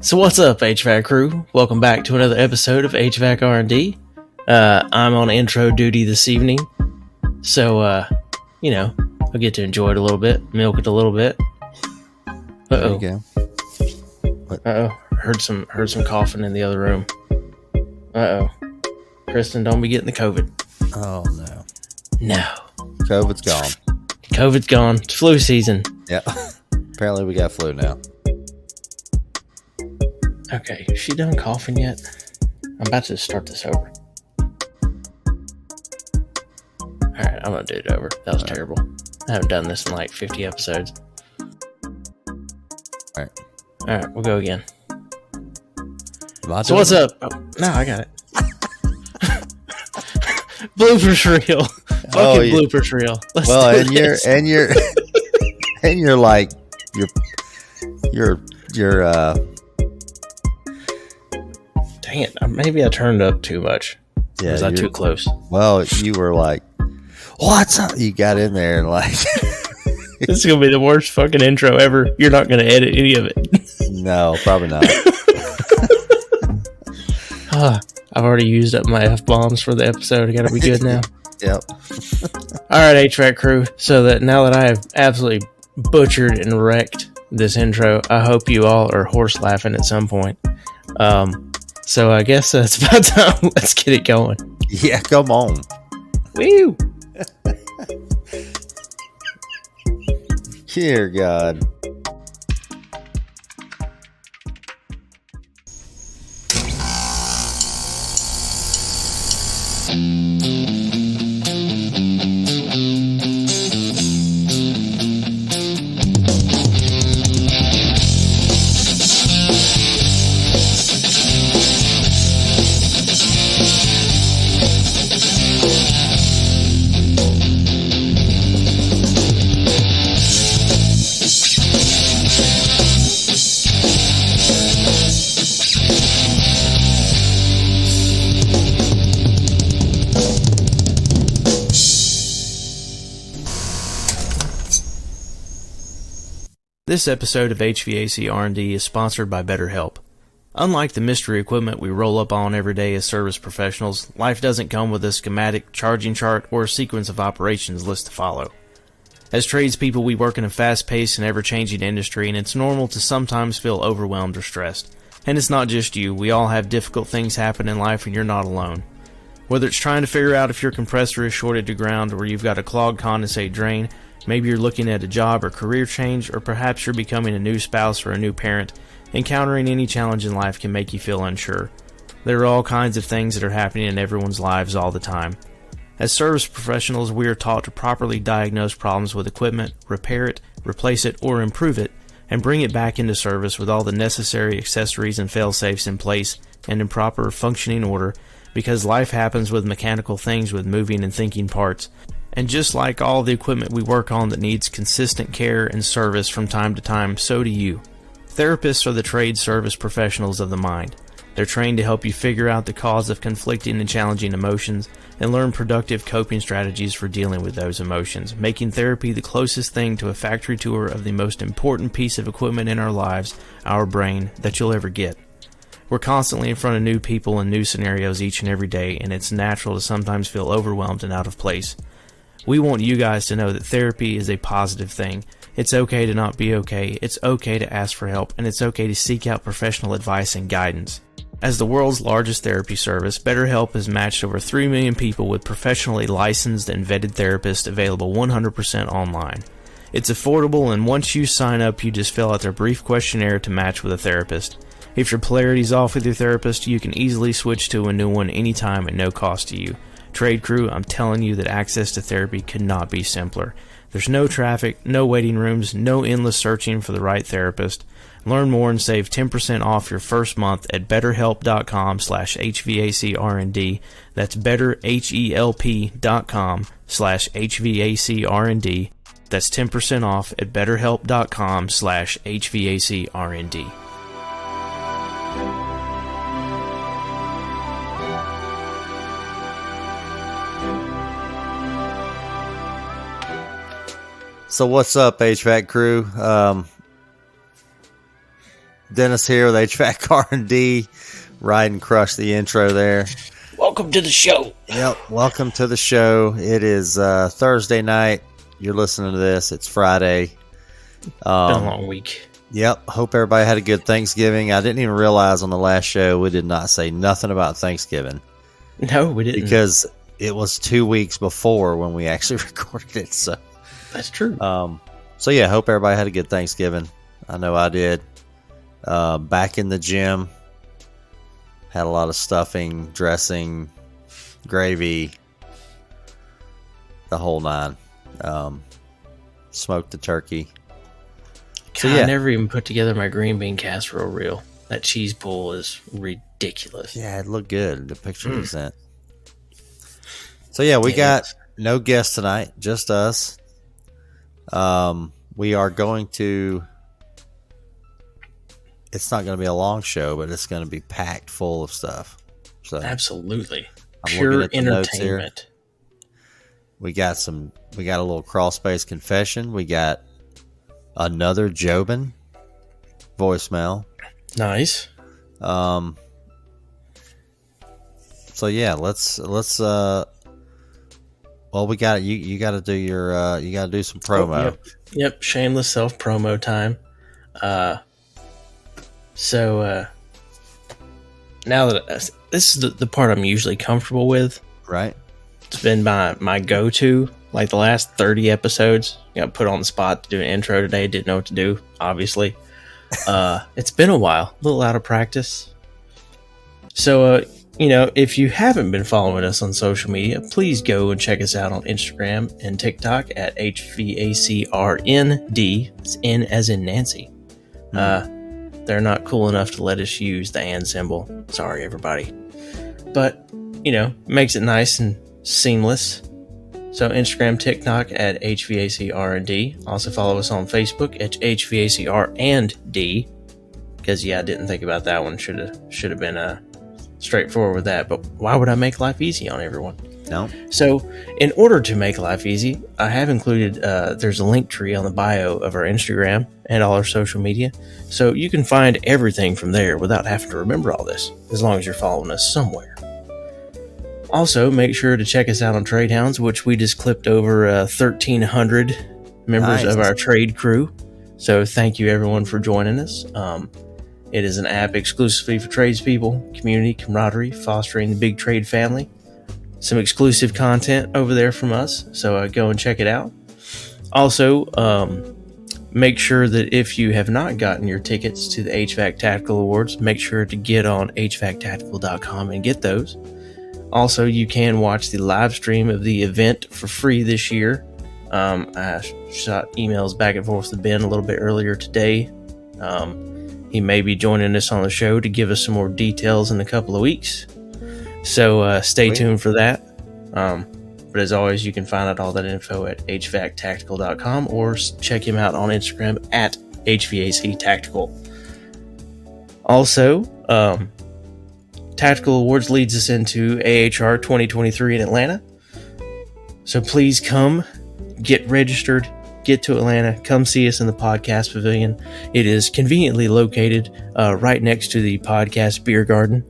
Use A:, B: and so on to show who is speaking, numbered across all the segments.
A: So what's up, HVAC crew? Welcome back to another episode of HVAC R&D. I'm on intro duty this evening, so I'll get to enjoy it a little bit, milk it a little bit.
B: There you go.
A: Heard some coughing in the other room. Kristen, don't be getting the COVID.
B: Oh no.
A: No.
B: COVID's gone.
A: COVID's gone. It's flu season.
B: Yeah. Apparently we got flu now.
A: Okay, is she done coughing yet? I'm about to start this over. Alright, I'm gonna do it over. That was terrible. I haven't done this in like 50 episodes. Alright, we'll go again. So what's up? Oh, no, I got it. Bloopers reel. Fucking bloopers reel. Let's do this.
B: and you're like you're
A: dang it, maybe I turned up too much. Yeah, was I too close?
B: Well, you were like, what's up? You got in there and like
A: this is gonna be the worst fucking intro ever. You're not gonna edit any of it.
B: No, probably not.
A: I've already used up my F-bombs for the episode. I gotta be good now.
B: Yep.
A: Alright, HVAC crew. So that now that I have absolutely butchered and wrecked this intro, I hope you all are horse laughing at some point. So I guess it's about time. Let's get it going.
B: Yeah, come on.
A: Woo!
B: Dear God.
A: This episode of HVAC R&D is sponsored by BetterHelp. Unlike the mystery equipment we roll up on every day as service professionals, life doesn't come with a schematic, charging chart, or a sequence of operations list to follow. As tradespeople, we work in a fast-paced and ever-changing industry, and it's normal to sometimes feel overwhelmed or stressed. And it's not just you. We all have difficult things happen in life, and you're not alone. Whether it's trying to figure out if your compressor is shorted to ground or you've got a clogged condensate drain, maybe you're looking at a job or career change, or perhaps you're becoming a new spouse or a new parent. Encountering any challenge in life can make you feel unsure. There are all kinds of things that are happening in everyone's lives all the time. As service professionals, we are taught to properly diagnose problems with equipment, repair it, replace it, or improve it, and bring it back into service with all the necessary accessories and fail-safes in place and in proper functioning order, because life happens with mechanical things with moving and thinking parts. And just like all the equipment we work on that needs consistent care and service from time to time, so do you. Therapists are the trade service professionals of the mind. They're trained to help you figure out the cause of conflicting and challenging emotions and learn productive coping strategies for dealing with those emotions, making therapy the closest thing to a factory tour of the most important piece of equipment in our lives, our brain, that you'll ever get. We're constantly in front of new people and new scenarios each and every day, and it's natural to sometimes feel overwhelmed and out of place. We want you guys to know that therapy is a positive thing. It's okay to not be okay, it's okay to ask for help, and it's okay to seek out professional advice and guidance. As the world's largest therapy service, BetterHelp has matched over 3 million people with professionally licensed and vetted therapists available 100% online. It's affordable, and once you sign up, you just fill out their brief questionnaire to match with a therapist. If your polarity's off with your therapist, you can easily switch to a new one anytime at no cost to you. Trade crew, I'm telling you that access to therapy could not be simpler. There's no traffic, no waiting rooms, no endless searching for the right therapist. Learn more and save 10% off your first month at betterhelp.com/HVACRND. That's betterhelp.com/HVACRND. That's 10% off at betterhelp.com/HVACRND.
B: So what's up, HVAC crew? Dennis here with HVAC R&D. Rhydon crushed the intro there.
A: Welcome to the show.
B: Yep, welcome to the show. It is Thursday night. You're listening to this. It's Friday.
A: Been a long week.
B: Yep, hope everybody had a good Thanksgiving. I didn't even realize on the last show we did not say nothing about Thanksgiving.
A: No, we didn't.
B: Because it was 2 weeks before when we actually recorded it. So
A: that's true.
B: So yeah, hope everybody had a good Thanksgiving. I know I did. Back in the gym. Had a lot of stuffing, dressing, gravy, the whole nine. Smoked the turkey.
A: God, I never even put together my green bean casserole reel. That cheese pool is ridiculous.
B: Yeah, it looked good. The picture you sent. So yeah, we got no guests tonight, just us. We are going to. It's not going to be a long show, but it's going to be packed full of stuff. So
A: absolutely,
B: I'm
A: pure entertainment.
B: We got a little crawl space confession. We got another Jobin voicemail.
A: Nice.
B: So yeah, let's well, we got you got to do your you got to do some promo.
A: Yep, shameless self promo time. So now that this is the part I'm usually comfortable with,
B: right?
A: It's been my go-to, like the last 30 episodes. Got put on the spot to do an intro today. Didn't know what to do, obviously. It's been a while, a little out of practice. So, if you haven't been following us on social media, please go and check us out on Instagram and TikTok at HVACRND. It's N as in Nancy. They're not cool enough to let us use the and symbol. Sorry, everybody. But, makes it nice and seamless. So Instagram, TikTok at HVACRND. Also follow us on Facebook at HVACRND. Because, I didn't think about that one. Should have been straightforward with that. But why would I make life easy on everyone?
B: No.
A: So, in order to make life easy, I have included, there's a link tree on the bio of our Instagram and all our social media. So you can find everything from there without having to remember all this, as long as you're following us somewhere. Also, make sure to check us out on Trade Hounds, which we just clipped over 1,300 members of our trade crew. So thank you everyone for joining us. It is an app exclusively for tradespeople, community, camaraderie, fostering the big trade family. Some exclusive content over there from us, so go and check it out. Also, make sure that if you have not gotten your tickets to the HVAC Tactical Awards, make sure to get on hvactactical.com and get those. Also, you can watch the live stream of the event for free this year. I shot emails back and forth with Ben a little bit earlier today. He may be joining us on the show to give us some more details in a couple of weeks. So stay tuned for that. But as always, you can find out all that info at hvactactical.com or check him out on Instagram at HVACTactical. Also, Tactical Awards leads us into AHR 2023 in Atlanta. So please come, get registered, get to Atlanta, come see us in the podcast pavilion. It is conveniently located right next to the podcast beer garden,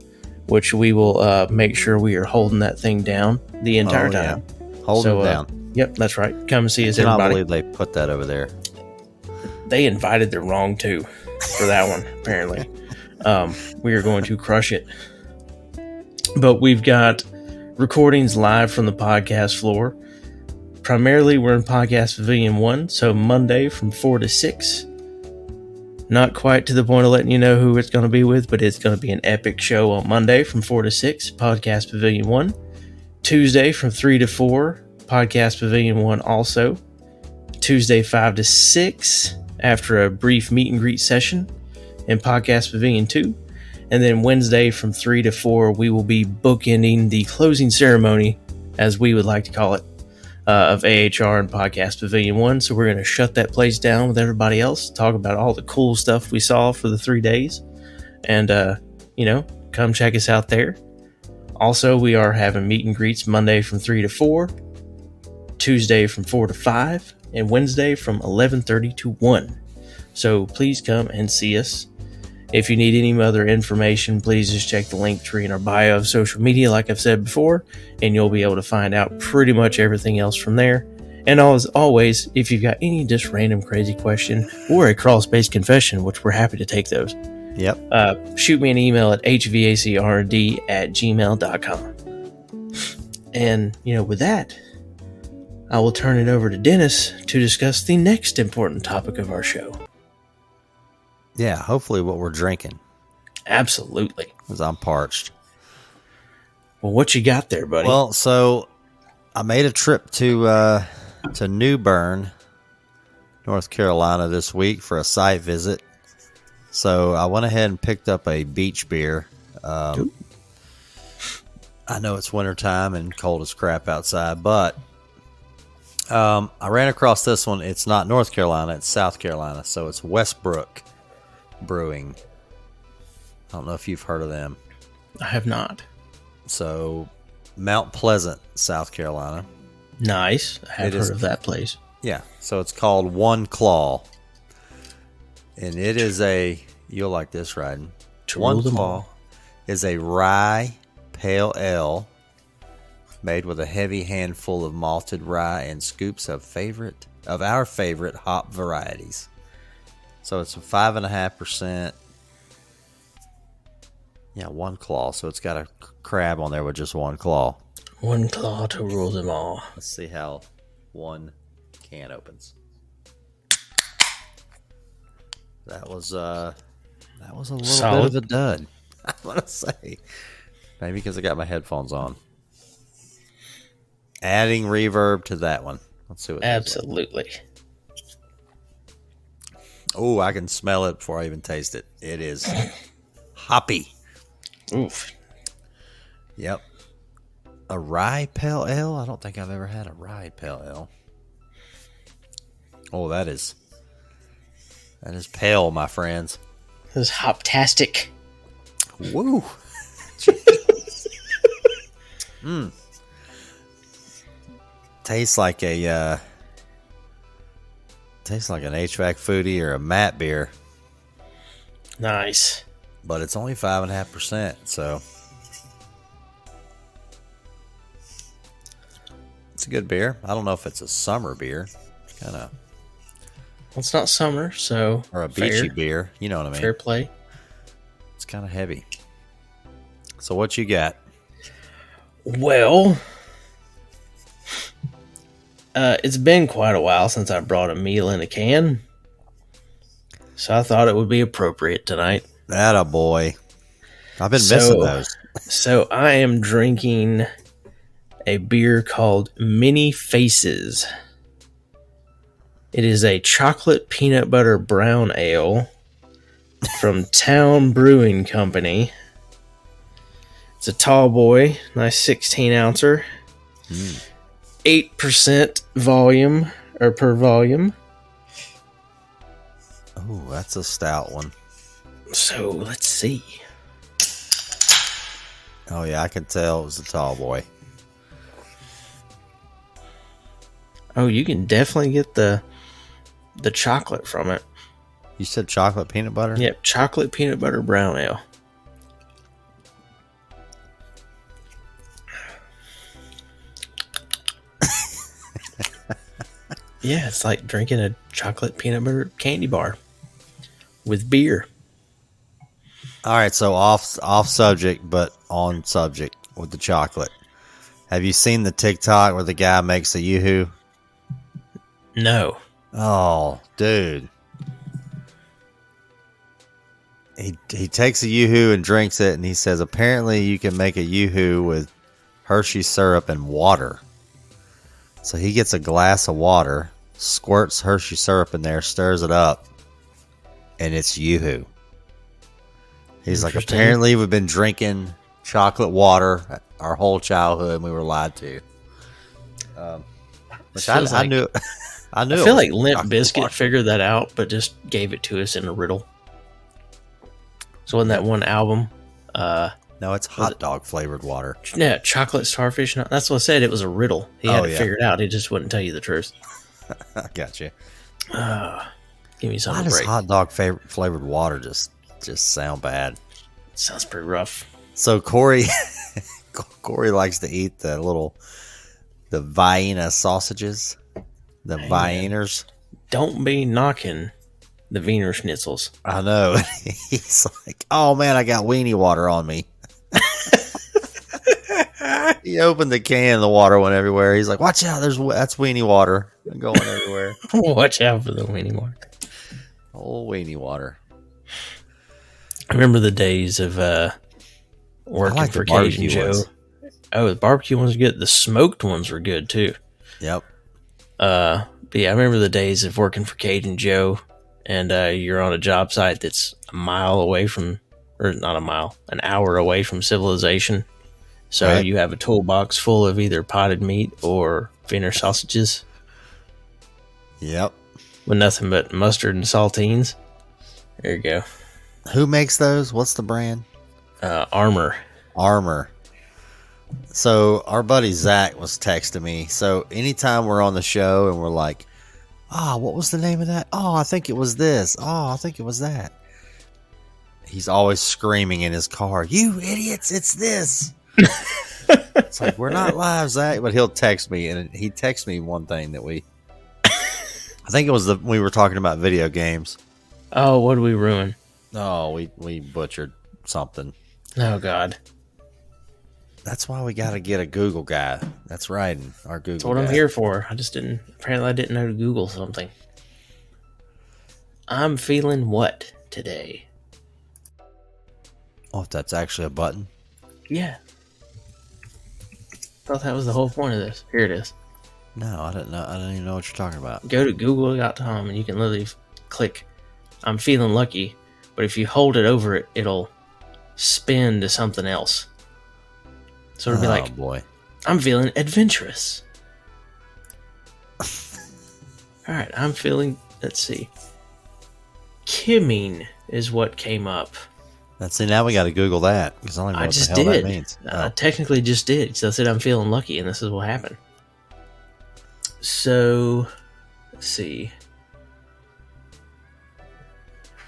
A: which we will make sure we are holding that thing down the entire time.
B: Hold it down.
A: Yep, that's right. Come and see us,
B: everybody. I
A: everybody.
B: believe they put that over there.
A: They invited the wrong two for that one, apparently. We are going to crush it. But we've got recordings live from the podcast floor. Primarily, we're in Podcast Pavilion 1, so Monday from 4 to 6. Not quite to the point of letting you know who it's going to be with, but it's going to be an epic show on Monday from 4 to 6, Podcast Pavilion 1. Tuesday from 3 to 4, Podcast Pavilion 1 also. Tuesday 5 to 6, after a brief meet and greet session in Podcast Pavilion 2. And then Wednesday from 3 to 4, we will be bookending the closing ceremony, as we would like to call it, of AHR and Podcast Pavilion 1. So we're going to shut that place down with everybody else, talk about all the cool stuff we saw for the 3 days, and, come check us out there. Also, we are having meet and greets Monday from 3 to 4, Tuesday from 4 to 5, and Wednesday from 11:30 to 1. So please come and see us. If you need any other information, please just check the link tree in our bio of social media, like I've said before, and you'll be able to find out pretty much everything else from there. And as always, if you've got any just random crazy question or a crawl-space confession, which we're happy to take those, shoot me an email at hvacrd@gmail.com. And, with that, I will turn it over to Dennis to discuss the next important topic of our show.
B: Yeah, hopefully what we're drinking.
A: Absolutely.
B: Because I'm parched.
A: Well, what you got there, buddy?
B: Well, so I made a trip to New Bern, North Carolina this week for a site visit. So I went ahead and picked up a beach beer. I know it's wintertime and cold as crap outside, but I ran across this one. It's not North Carolina, it's South Carolina. So it's Westbrook Brewing. I don't know if you've heard of them.
A: I have not.
B: So Mount Pleasant, South Carolina.
A: Nice. I have heard of that place.
B: Yeah. So it's called One Claw. And it is you'll like this, Rhydon. One Claw is a rye pale ale made with a heavy handful of malted rye and scoops of our favorite hop varieties. So it's a 5.5%. Yeah, One Claw. So it's got a crab on there with just one claw.
A: One claw to rule them all.
B: Let's see how one can opens. That was a little
A: Solid.
B: bit of a dud. I want to say, maybe because I got my headphones on. Adding reverb to that one. Let's see what.
A: Absolutely.
B: Oh, I can smell it before I even taste it. It is hoppy.
A: Oof.
B: Yep. A rye pale ale? I don't think I've ever had a rye pale ale. Oh, that is pale, my friends.
A: This is hoptastic.
B: Woo. Tastes like an HVAC foodie or a matte beer.
A: Nice.
B: But it's only 5.5%, so it's a good beer. I don't know if it's a summer beer. Kind of.
A: Well, it's not summer, so
B: Or a beachy beer. You know what I mean?
A: Fair play.
B: It's kind of heavy. So what you got?
A: Well, it's been quite a while since I brought a meal in a can, so I thought it would be appropriate tonight.
B: Atta boy. I've been missing those.
A: So I am drinking a beer called Many Faces. It is a chocolate peanut butter brown ale from Town Brewing Company. It's a tall boy, nice 16-ouncer. 8% volume, or per volume.
B: Oh, that's a stout one.
A: So, let's see.
B: Oh, yeah, I can tell it was a tall boy.
A: Oh, you can definitely get the chocolate from it.
B: You said chocolate peanut butter?
A: Yep, chocolate peanut butter brown ale. Yeah, it's like drinking a chocolate peanut butter candy bar with beer.
B: All right, so off subject, but on subject with the chocolate. Have you seen the TikTok where the guy makes a yoo-hoo?
A: No.
B: Oh, dude. He takes a yoo-hoo and drinks it, and he says apparently you can make a yoo-hoo with Hershey syrup and water. So he gets a glass of water, squirts Hershey syrup in there, stirs it up, and it's yoo-hoo. He's like, apparently we've been drinking chocolate water our whole childhood, and we were lied to. Which I knew. I
A: feel like Limp Bizkit figured that out, but just gave it to us in a riddle. So in that one album,
B: no, it's hot dog flavored water.
A: Yeah, chocolate starfish. That's what I said. It was a riddle. He had it figured out. He just wouldn't tell you the truth.
B: I got you.
A: Give me something.
B: Why does hot dog flavored water just just sound bad.
A: Sounds pretty rough.
B: So Corey likes to eat the Vienna sausages, the Wieners.
A: Don't be knocking the Wiener Schnitzels.
B: I know. He's like, oh man, I got weenie water on me. He opened the can, the water went everywhere. He's like, watch out, that's weenie water going everywhere.
A: Watch out for the weenie water.
B: Oh, weenie water.
A: I remember the days of working for Cajun Joe. Oh, the barbecue ones were good. The smoked ones were good too.
B: Yep.
A: But yeah, I remember the days of working for Cajun Joe, and you're on a job site that's a mile away from, or not a mile, an hour away from civilization. So
B: right.
A: You have a toolbox full of either potted meat or Wiener sausages.
B: Yep.
A: With nothing but mustard and saltines. There you go.
B: Who makes those? What's the brand?
A: Armor.
B: So our buddy Zach was texting me. So anytime we're on the show and we're like, what was the name of that? Oh, I think it was this. Oh, I think it was that. He's always screaming in his car, you idiots, it's this. It's like, we're not live, Zach. But he'll text me, and he texted me one thing that I think it was we were talking about video games.
A: Oh, what did we ruin?
B: Oh, we butchered something.
A: Oh, God.
B: That's why we got to get a Google guy. That's Rhydon, our Google guy.
A: That's what I'm here for. Apparently I didn't know to Google something. I'm feeling what today?
B: Oh, if that's actually a button?
A: Yeah. Thought that was the whole point of this. Here it is.
B: No, I didn't know. I don't even know what you're talking about.
A: Go to google.com and you can literally click I'm feeling lucky, but if you hold it over it, it'll spin to something else. So it'll be like,
B: boy,
A: I'm feeling adventurous. Alright, I'm feeling, let's see. Kimming is what came up.
B: See, now we got to Google that, because I don't even know what the hell that means.
A: I technically just did, because I said I'm feeling lucky, and this is what happened. So, let's see.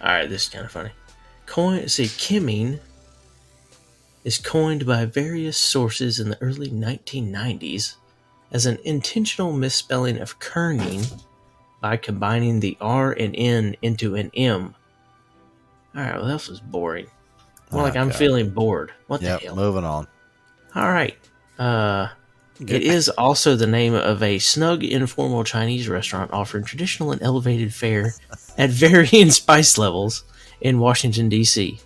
A: Alright, this is kind of funny. Kimming is coined by various sources in the early 1990s as an intentional misspelling of kerning by combining the R and N into an M. Alright, well, that was boring. More like I'm feeling bored. What the hell?
B: Moving on.
A: Alright. It is also the name of a snug, informal Chinese restaurant offering traditional and elevated fare at varying spice levels in Washington, D.C.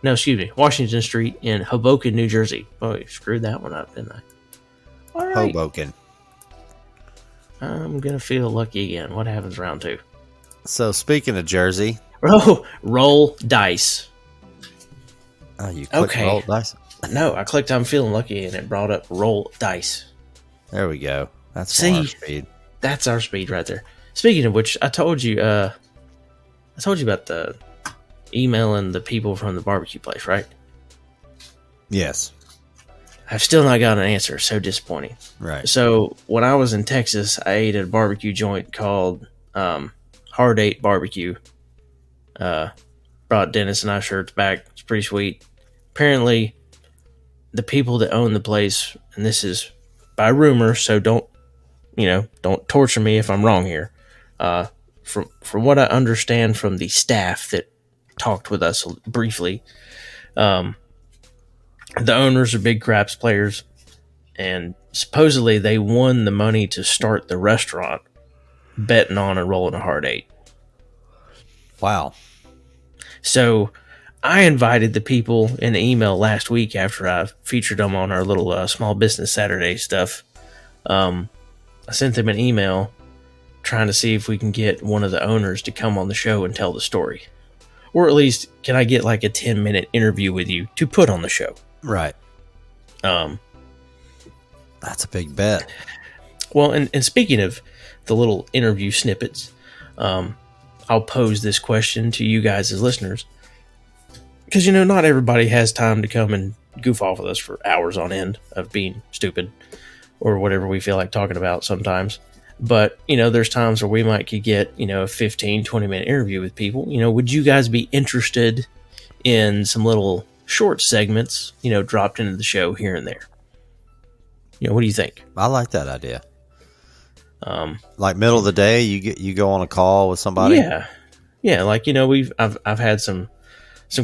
A: No, excuse me, Washington Street in Hoboken, New Jersey. Oh, you screwed that one up, didn't I? All right.
B: Hoboken.
A: I'm going to feel lucky again. What happens round two?
B: So, speaking of Jersey.
A: Oh, roll dice.
B: Oh, you clicked roll dice?
A: No, I clicked I'm feeling lucky and it brought up roll dice.
B: There we go. That's our speed.
A: That's our speed right there. Speaking of which, I told you about the emailing the people from the barbecue place, right?
B: Yes.
A: I've still not got an answer. So disappointing.
B: Right.
A: So when I was in Texas, I ate at a barbecue joint called Hard Eight Barbecue. Brought Dennis and I shirts back. It's pretty sweet. Apparently, the people that own the place, and this is by rumor, so don't torture me if I'm wrong here. From what I understand from the staff that talked with us briefly, the owners are big craps players, and supposedly they won the money to start the restaurant betting on a rolling a hard eight.
B: Wow. So
A: I invited the people in an email last week after I featured them on our little Small Business Saturday stuff. I sent them an email trying to see if we can get one of the owners to come on the show and tell the story. Or at least, can I get like a 10-minute interview with you to put on the show?
B: Right. That's a big bet.
A: Well, and speaking of the little interview snippets, I'll pose this question to you guys as listeners. Because, not everybody has time to come and goof off with us for hours on end of being stupid or whatever we feel like talking about sometimes. But, there's times where we could get, a 15, 20-minute interview with people. Would you guys be interested in some little short segments, dropped into the show here and there. What do you think?
B: I like that idea. Like middle of the day, you go on a call with somebody.
A: Yeah. Like I've had some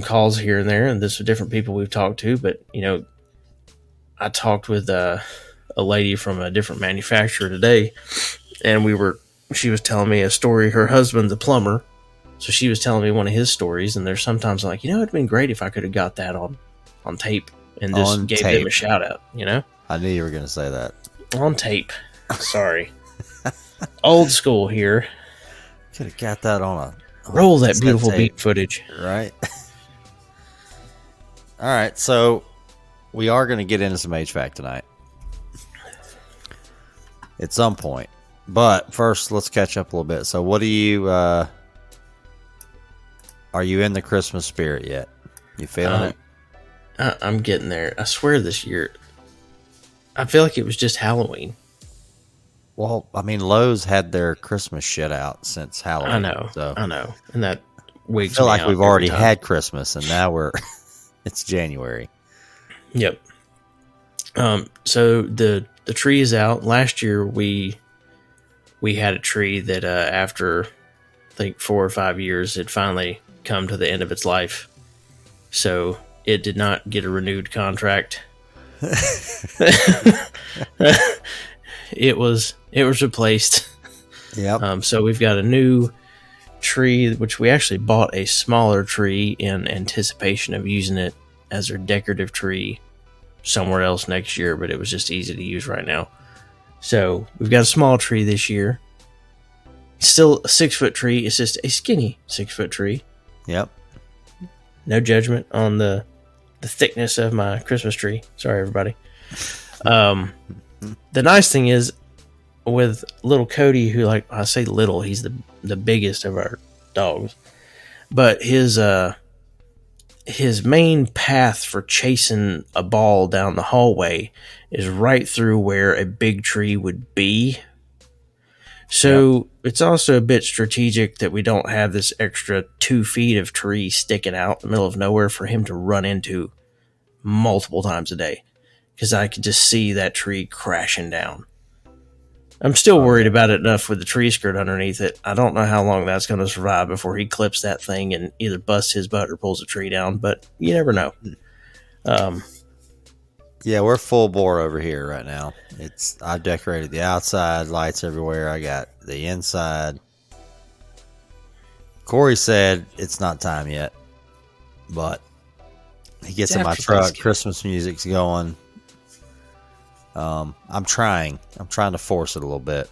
A: calls here and there, and this with different people we've talked to. But I talked with a lady from a different manufacturer today, and she was telling me a story. Her husband's a plumber, so she was telling me one of his stories. And there's sometimes like, it'd been great if I could have got that on tape and just gave them a shout out.
B: I knew you were going to say that.
A: On tape. Sorry. Old school here.
B: Could have got that on
A: roll that beautiful beat footage.
B: Right. All right. So we are going to get into some HVAC tonight at some point. But first, let's catch up a little bit. So what do you, are you in the Christmas spirit yet? You feeling it?
A: I'm getting there. I swear this year, I feel like it was just Halloween.
B: Well, I mean, Lowe's had their Christmas shit out since Halloween.
A: I know. And that wigs
B: I feel
A: me
B: like
A: out
B: we've already
A: time.
B: had Christmas, and now it's January.
A: Yep. So the tree is out. Last year we had a tree that after I think 4 or 5 years had finally come to the end of its life. So it did not get a renewed contract. It was replaced.
B: Yep.
A: So we've got a new tree, which we actually bought a smaller tree in anticipation of using it as our decorative tree somewhere else next year, but it was just easy to use right now. So we've got a small tree this year. Still a 6-foot tree. It's just a skinny 6-foot tree.
B: Yep.
A: No judgment on the thickness of my Christmas tree. Sorry, everybody. The nice thing is with little Cody, who, like I say little, he's the biggest of our dogs, but his main path for chasing a ball down the hallway is right through where a big tree would be. So It's also a bit strategic that we don't have this extra 2 feet of tree sticking out in the middle of nowhere for him to run into multiple times a day, because I could just see that tree crashing down. I'm still worried about it enough with the tree skirt underneath it. I don't know how long that's going to survive before he clips that thing and either busts his butt or pulls a tree down, but you never know.
B: Yeah, we're full bore over here right now. I've decorated the outside, lights everywhere. I got the inside. Corey said it's not time yet, but he gets in my truck. Christmas music's going. I'm trying to force it a little bit.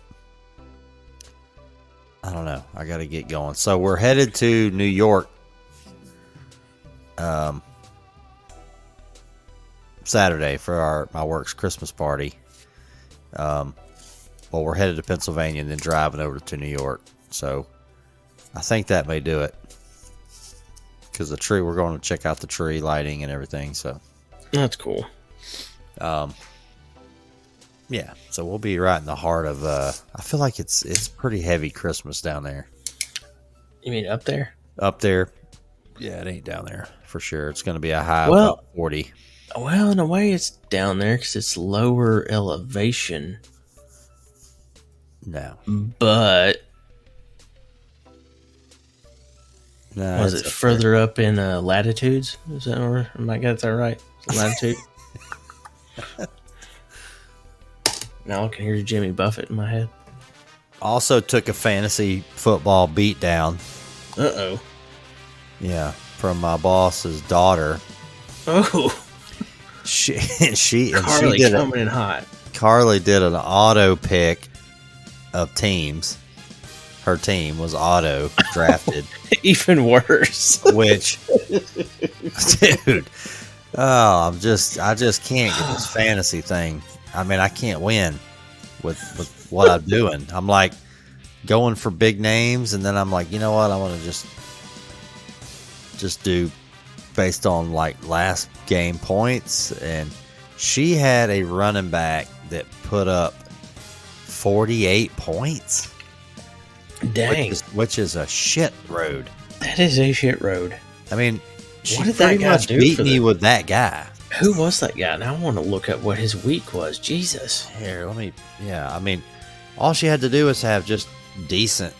B: I don't know. I got to get going. So we're headed to New York Saturday for my work's Christmas party. Well, we're headed to Pennsylvania and then driving over to New York. So I think that may do it, because the tree, we're going to check out the tree lighting and everything. So
A: that's cool.
B: Yeah, so we'll be right in the heart of. I feel like it's pretty heavy Christmas down there.
A: You mean up there?
B: Up there, yeah, it ain't down there for sure. It's going to be a high of about 40.
A: Well, in a way, it's down there because it's lower elevation.
B: No,
A: but
B: no,
A: was it further up in latitudes? Is that where am I got that right? Latitude. Now I can hear Jimmy Buffett in my head.
B: Also took a fantasy football beat down.
A: Uh-oh.
B: Yeah, from my boss's daughter.
A: Oh.
B: She
A: Carly
B: did
A: coming in hot.
B: Carly did an auto pick of teams. Her team was auto drafted.
A: Even worse.
B: Which, dude, I just can't get this fantasy thing. I mean, I can't win with what I'm doing. I'm like going for big names, and then I'm like, you know what? I want to just do based on like last game points. And she had a running back that put up 48 points.
A: Dang.
B: Which is a shit road.
A: That is a shit road.
B: I mean, She
A: did that
B: pretty
A: guy
B: much
A: do
B: beat
A: for
B: me
A: the-
B: with that guy.
A: Who was that guy? Now I want to look up what his week was. Jesus.
B: Here, let me. Yeah, I mean, all she had to do was have just decent.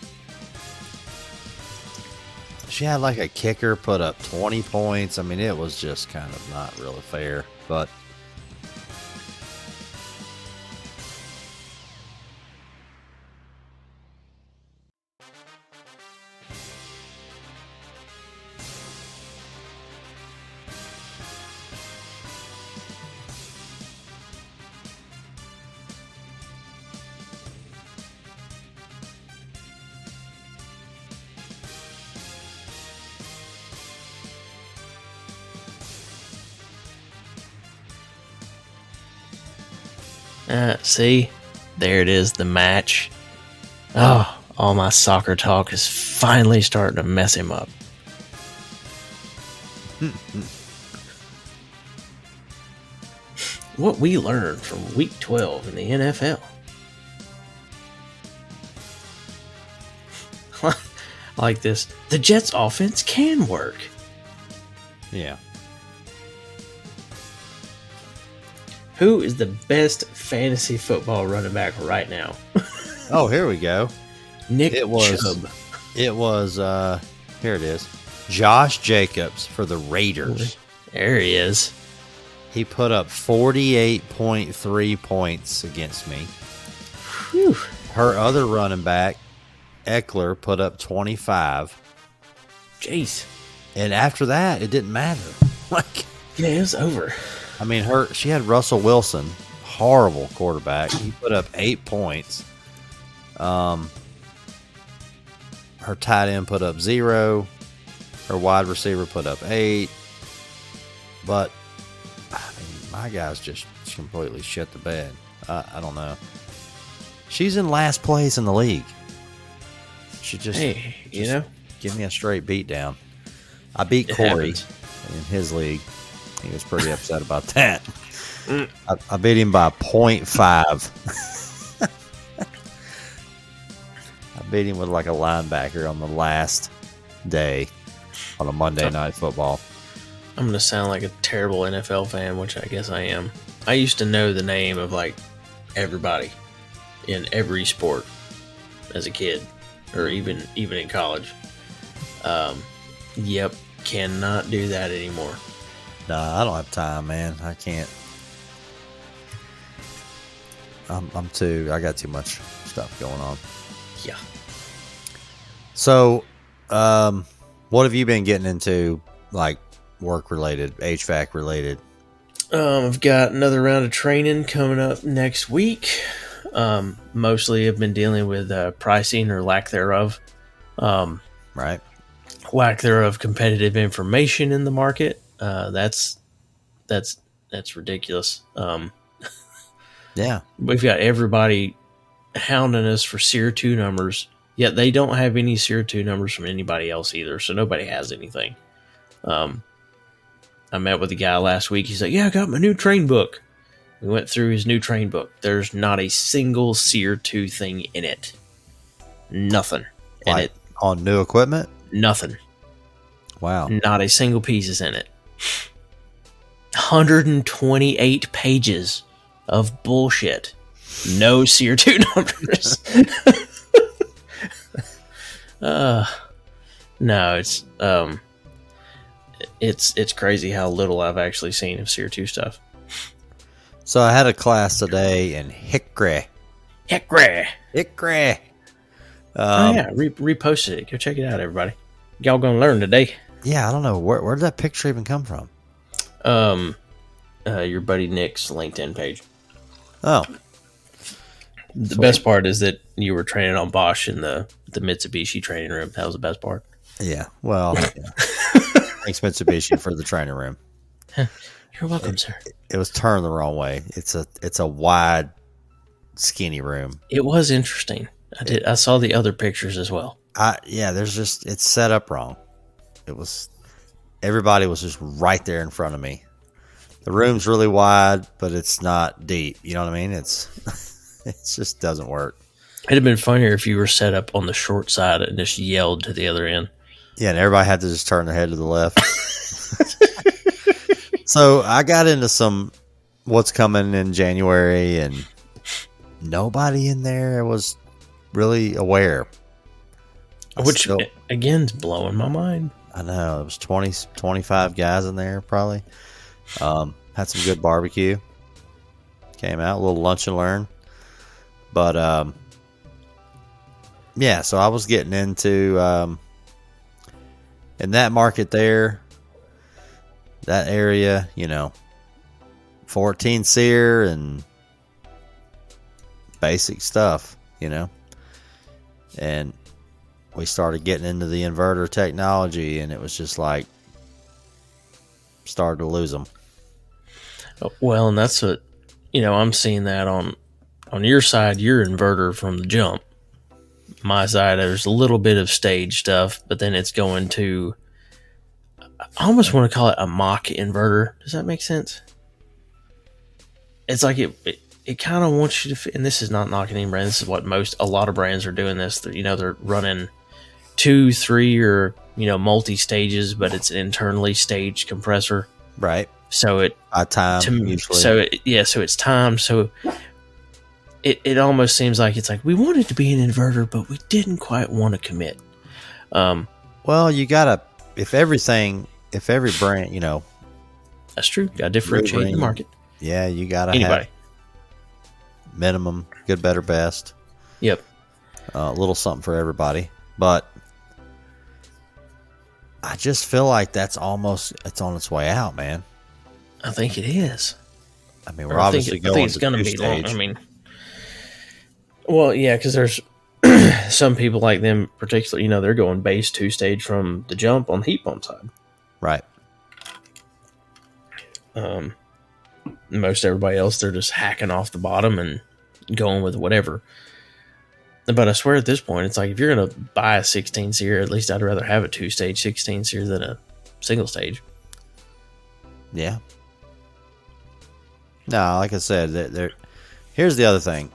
B: She had like a kicker put up 20 points. I mean, it was just kind of not really fair, but.
A: See? There it is, the match. Oh, all my soccer talk is finally starting to mess him up. What we learned from week 12 in the NFL. Like this. The Jets offense can work.
B: Yeah.
A: Who is the best fantasy football running back right now?
B: Oh, here we go.
A: Nick
B: It was.
A: Chubb.
B: It was. Here it is. Josh Jacobs for the Raiders.
A: There he is.
B: He put up 48.3 points against me.
A: Whew.
B: Her other running back, Eckler, put up 25.
A: Jeez.
B: And after that, it didn't matter. Like,
A: Yeah, it was over.
B: I mean, she had Russell Wilson, horrible quarterback. He put up 8 points. Her tight end put up 0. Her wide receiver put up 8. But I mean, my guys just completely shit the bed. I don't know. She's in last place in the league. She just, give me a straight beat down. I beat Corey in his league. He was pretty upset about that. I beat him by 0.5. I beat him with like a linebacker on the last day on a Monday Night Football.
A: I'm going to sound like a terrible NFL fan, which I guess I am. I used to know the name of like everybody in every sport as a kid, or even in college. Yep, cannot do that anymore.
B: Nah, I don't have time, man. I can't. I got too much stuff going on.
A: Yeah.
B: So, what have you been getting into, like work related, HVAC related?
A: I've got another round of training coming up next week. Mostly I've been dealing with pricing or lack thereof.
B: Right.
A: Lack thereof competitive information in the market. That's ridiculous.
B: Yeah.
A: We've got everybody hounding us for SEER2 numbers, yet they don't have any SEER2 numbers from anybody else either, so nobody has anything. I met with a guy last week. He's like, yeah, I got my new train book. We went through his new train book. There's not a single SEER2 thing in it. Nothing.
B: Like on new equipment?
A: Nothing.
B: Wow.
A: Not a single piece is in it. 128 pages of bullshit. No SEER2 numbers. No, it's crazy how little I've actually seen of SEER2 stuff.
B: So I had a class today in Hickory.
A: Hickory.
B: Oh
A: yeah, reposted it. Go check it out, everybody. Y'all gonna learn today.
B: Yeah, I don't know where did that picture even come from.
A: Your buddy Nick's LinkedIn page.
B: Oh,
A: The best part is that you were training on Bosch in the Mitsubishi training room. That was the best part.
B: yeah. Well, yeah. Thanks Mitsubishi for the training room.
A: You're welcome, sir.
B: It was turned the wrong way. It's a wide, skinny room.
A: It was interesting. I saw the other pictures as well.
B: It's set up wrong. Everybody was just right there in front of me. The room's really wide, but it's not deep. You know what I mean? It just doesn't work.
A: It'd have been funnier if you were set up on the short side and just yelled to the other end.
B: Yeah, and everybody had to just turn their head to the left. So I got into some what's coming in January, and nobody in there was really aware.
A: Which, again, is blowing my mind.
B: I know. It was 20, 25 guys in there, probably. Had some good barbecue. Came out, a little lunch and learn. But, yeah, so I was getting into, in that market there, that area, 14 SEER and basic stuff, and we started getting into the inverter technology, and it was just like started to lose them.
A: Well, and that's what, I'm seeing that on your side, your inverter from the jump. My side, there's a little bit of stage stuff, but then it's going to, I almost want to call it a mock inverter. Does that make sense? It's like it kind of wants you to, and this is not knocking any brand. This is what a lot of brands are doing this. They're running 2, 3, or, multi-stages, but it's an internally staged compressor.
B: Right.
A: So it,
B: time, usually.
A: So it's timed. So it almost seems like it's like we wanted to be an inverter, but we didn't quite want to commit.
B: Well, you gotta, if every brand,
A: that's true. Got to differentiate the market.
B: Yeah, you gotta have minimum, good, better, best.
A: Yep.
B: A little something for everybody, but I just feel like it's on its way out, man.
A: I think it is.
B: I mean, we're obviously going. I think it's going to be long.
A: I mean, well, yeah, because there's some people like them, particularly, they're going base 2-stage from the jump on the heat pump side.
B: Right.
A: Most everybody else, they're just hacking off the bottom and going with whatever. But I swear at this point, it's like if you're going to buy a 16 SEER, at least I'd rather have a 2-stage 16 SEER than a single stage.
B: Yeah. No, like I said, here's the other thing.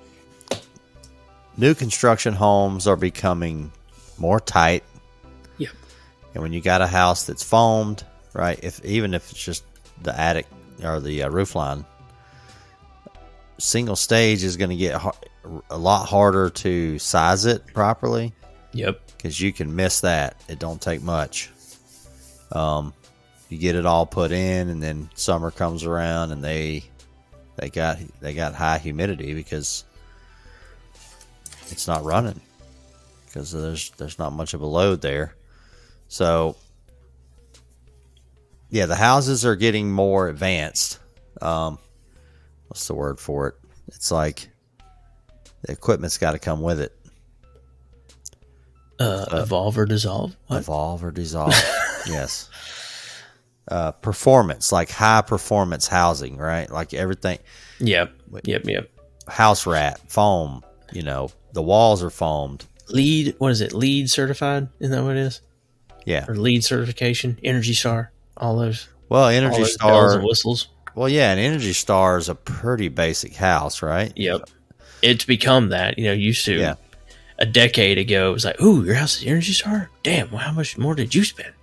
B: New construction homes are becoming more tight.
A: Yep.
B: And when you got a house that's foamed, right, even if it's just the attic or the roof line, single stage is going to get a lot harder to size it properly.
A: Yep.
B: Because you can miss that. It don't take much. You get it all put in, and then summer comes around, and they got high humidity because it's not running, because there's not much of a load there. So yeah, the houses are getting more advanced. What's the word for it? It's like the equipment's got to come with it.
A: Evolve or dissolve? What?
B: Evolve or dissolve. Yes. Performance, like high performance housing, right? Like everything.
A: Yep.
B: House wrap, foam, the walls are foamed.
A: What is it? LEED certified? Isn't that what it is?
B: Yeah.
A: Or LEED certification, Energy Star, all those.
B: Well, Energy Star.
A: Bells and whistles.
B: Well, yeah, an Energy Star is a pretty basic house, right?
A: Yep. It's become that, used to a decade ago, it was like, ooh, your house is Energy Star? Damn, well, how much more did you spend?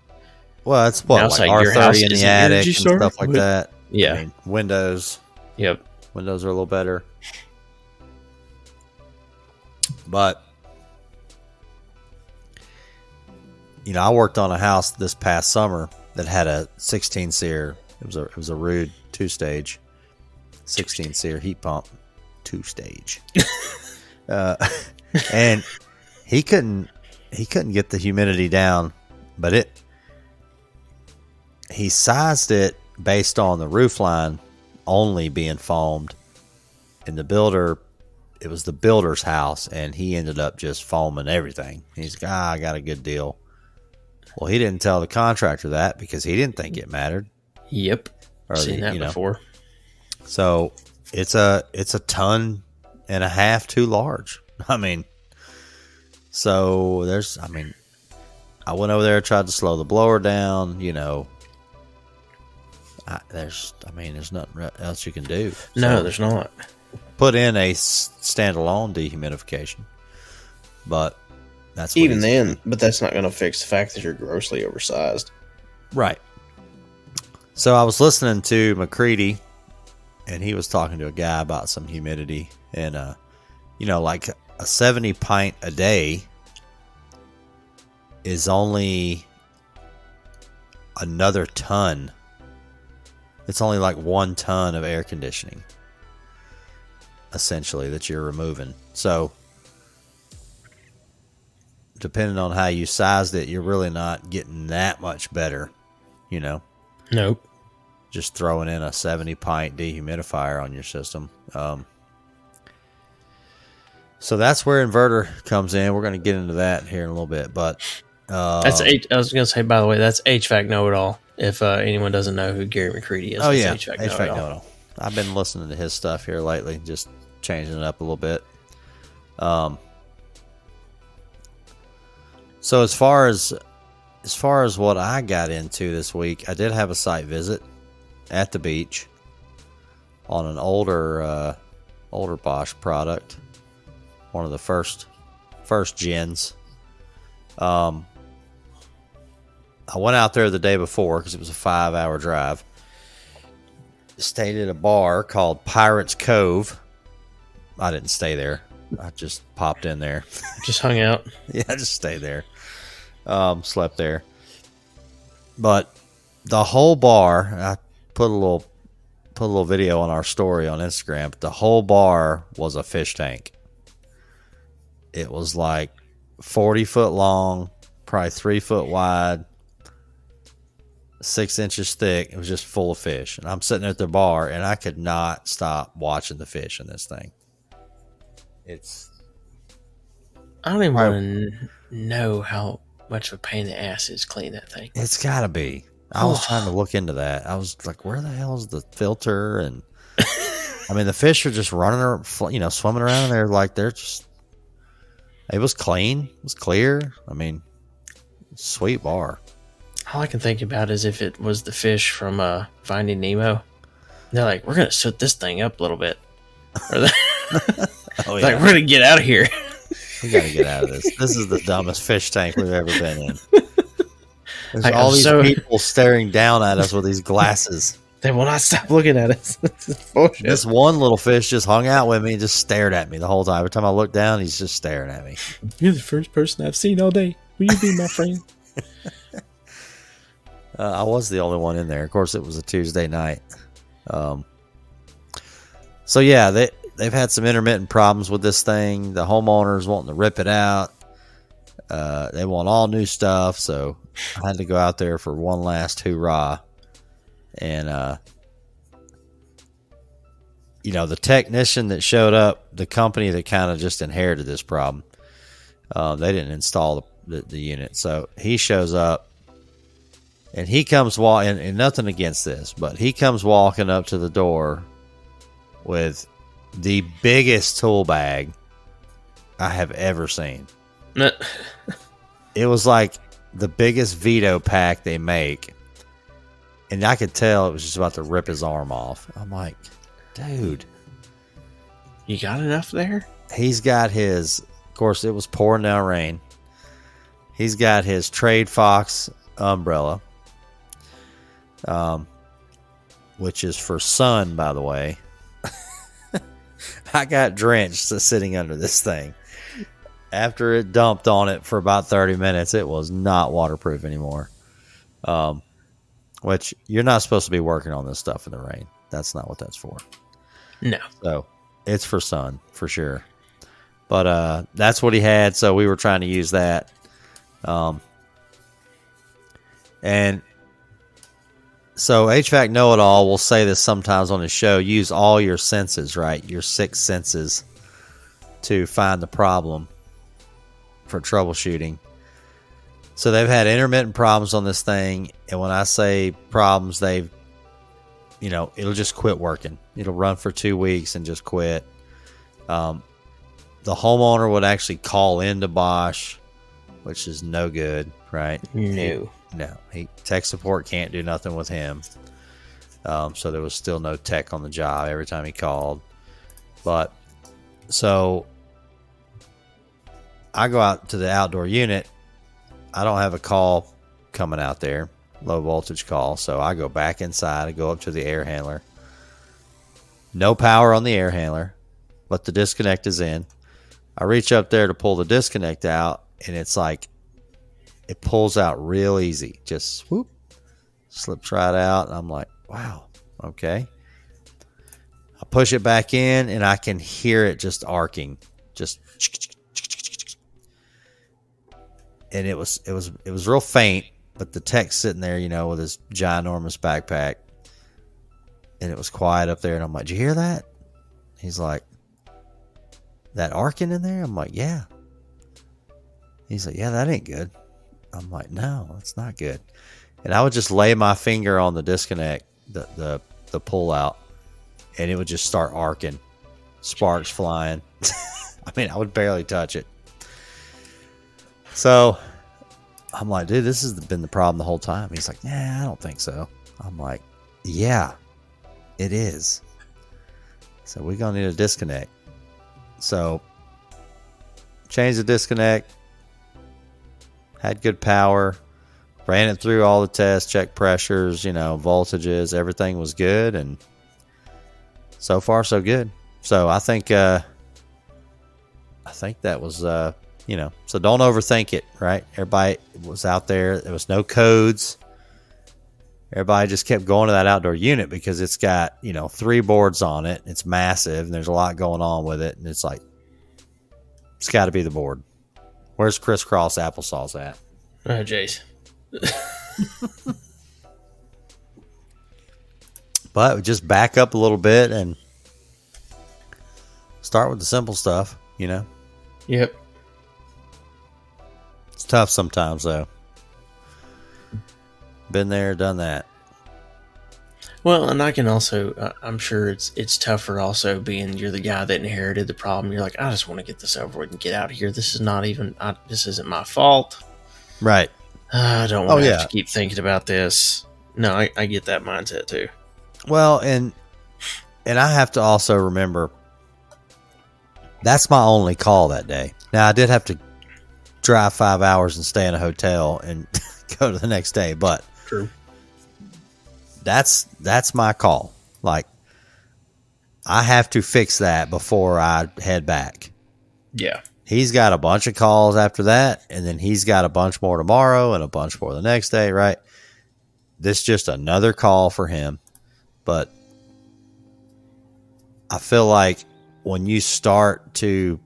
B: Well, it's what, like R30 in the attic and stuff like that.
A: Yeah.
B: I mean, windows.
A: Yep.
B: Windows are a little better. But, I worked on a house this past summer that had a 16 SEER. It was a rude 2-stage, 16 SEER heat pump, 2-stage. And he couldn't get the humidity down, but he sized it based on the roof line only being foamed, and it was the builder's house, and he ended up just foaming everything. He's like, I got a good deal. Well, he didn't tell the contractor that because he didn't think it mattered.
A: Yep. I've seen that before.
B: So it's a 1.5 tons too large. I mean, so I went over there, tried to slow the blower down, there's nothing else you can do.
A: No, there's not.
B: Put in a standalone dehumidification, but that's
A: even then. But that's not going to fix the fact that you're grossly oversized.
B: Right. So I was listening to McCready, and he was talking to a guy about some humidity, and like a 70 pint a day is only another ton. It's only like 1 ton of air conditioning, essentially, that you're removing. So depending on how you sized it, you're really not getting that much better,
A: Nope.
B: just throwing in a 70 pint dehumidifier on your system. So that's where inverter comes in. We're going to get into that here in a little bit, but
A: I was going to say, by the way, that's HVAC know-it-all. If anyone doesn't know who Gary McCready is,
B: oh yeah,
A: HVAC
B: HVAC
A: know-it-all.
B: know-it-all. I've been listening to his stuff here lately, just changing it up a little bit. So as far as what I got into this week, I did have a site visit at the beach on an older Bosch product, one of the first gens. I went out there the day before because it was a 5-hour drive. Stayed at a bar called Pirates Cove. I didn't stay there. I just popped in there.
A: Just hung out.
B: Yeah, I just stayed there. Slept there. But the whole bar, I put a little video on our story on Instagram, but the whole bar was a fish tank. It was like 40 foot long, probably 3 foot wide, 6 inches thick. It was just full of fish. And I'm sitting at the bar and I could not stop watching the fish in this thing.
A: I don't even want to know how much of a pain in the ass is to clean that thing.
B: It's gotta be. I was trying to look into that. I was like, where the hell is the filter? And I mean, the fish are just running around, swimming around in there like they're just. It was clean. It was clear. I mean, sweet bar.
A: All I can think about is if it was the fish from Finding Nemo. They're like, we're going to soot this thing up a little bit. Or
B: Oh, yeah.
A: Like, we're going to get out of here.
B: We got to get out of this. This is the dumbest fish tank we've ever been in. There's
A: Like,
B: all these people staring down at us with these glasses.
A: They will not stop looking at us. Bullshit.
B: This one little fish just hung out with me and just stared at me the whole time. Every time I looked down, he's just staring at me.
A: You're the first person I've seen all day. Will you be my friend?
B: I was the only one in there. Of course, it was a Tuesday night. So yeah, they've had some intermittent problems with this thing. The homeowners wanting to rip it out. They want all new stuff, so I had to go out there for one last hoorah. And the technician that showed up, the company that kind of just inherited this problem, they didn't install the unit. So he shows up, and he comes walking, and nothing against this, but he comes walking up to the door with the biggest tool bag I have ever seen. It was like the biggest Vito pack they make. And I could tell it was just about to rip his arm off. I'm like, dude.
A: You got enough there?
B: He's got his, of course, it was pouring down rain. He's got his Trade Fox umbrella, which is for sun, by the way. I got drenched sitting under this thing. After it dumped on it for about 30 minutes, it was not waterproof anymore. Which you're not supposed to be working on this stuff in the rain. That's not what that's for.
A: No.
B: So it's for sun, for sure. But that's what he had, so we were trying to use that. And so HVAC Know-It-All will say this sometimes on his show, use all your senses, right? Your 6 senses to find the problem for troubleshooting. So they've had intermittent problems on this thing, and when I say problems, it'll just quit working. It'll run for 2 weeks and just quit. The homeowner would actually call into Bosch, which is no good, right?
A: No.
B: Tech support can't do nothing with him. So there was still no tech on the job every time he called. But so I go out to the outdoor unit. I don't have a call coming out there. low voltage call. So I go back inside. I go up to the air handler. No power on the air handler, but the disconnect is in. I reach up there to pull the disconnect out, and it's like it pulls out real easy. Just swoop, slips right out. And I'm like, wow, okay. I push it back in, and I can hear it just arcing, just. And it was real faint, but the tech's sitting there, with his ginormous backpack, and it was quiet up there. And I'm like, "Did you hear that?" He's like, "That arcing in there?" I'm like, "Yeah." He's like, "Yeah, that ain't good." I'm like, "No, it's not good." And I would just lay my finger on the disconnect, the pull out, and it would just start arcing, sparks flying. I mean, I would barely touch it. So I'm like, dude, this has been the problem the whole time. He's like, nah, I don't think so. I'm like, yeah, it is. So we're going to need a disconnect. So change the disconnect, had good power, ran it through all the tests, checked pressures, voltages, everything was good. And so far, so good. So I think that was, so don't overthink it, right? Everybody was out there. There was no codes. Everybody just kept going to that outdoor unit because it's got, 3 boards on it. It's massive, and there's a lot going on with it. And it's like, it's got to be the board. Where's crisscross applesauce at?
A: Oh, Jace.
B: But just back up a little bit and start with the simple stuff,
A: Yep.
B: It's tough sometimes, though. Been there, done that.
A: Well, and I can also, I'm sure it's tougher also being you're the guy that inherited the problem. You're like, I just want to get this over with and get out of here. This is not even, this isn't my fault.
B: Right.
A: I don't want to have to keep thinking about this. No, I get that mindset too.
B: Well, and I have to also remember that's my only call that day. Now, I did have to drive 5 hours and stay in a hotel and go to the next day, but
A: true.
B: That's my call. Like, I have to fix that before I head back.
A: Yeah.
B: He's got a bunch of calls after that, and then he's got a bunch more tomorrow and a bunch more the next day, right? This is just another call for him. But I feel like when you start to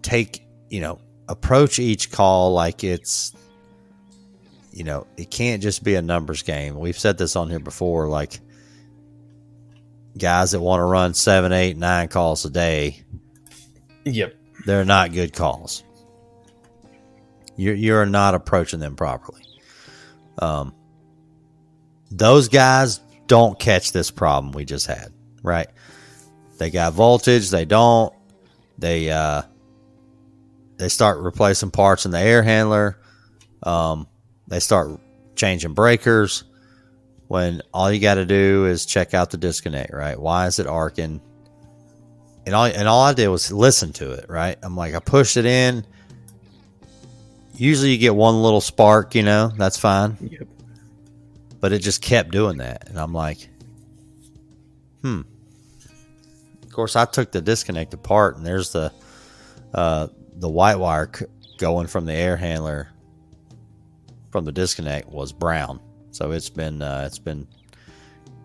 B: take, approach each call like it's, it can't just be a numbers game. We've said this on here before, like guys that want to run 7, 8, 9 calls a day.
A: Yep.
B: They're not good calls. You're not approaching them properly. Those guys don't catch this problem we just had, right? They got voltage. They don't. They start replacing parts in the air handler. They start changing breakers when all you got to do is check out the disconnect, right? Why is it arcing? And all I did was listen to it, right? I'm like, I pushed it in. Usually you get one little spark, that's fine.
A: Yep.
B: But it just kept doing that. And I'm like, Of course, I took the disconnect apart, and there's the white wire going from the air handler from the disconnect was brown. So it's been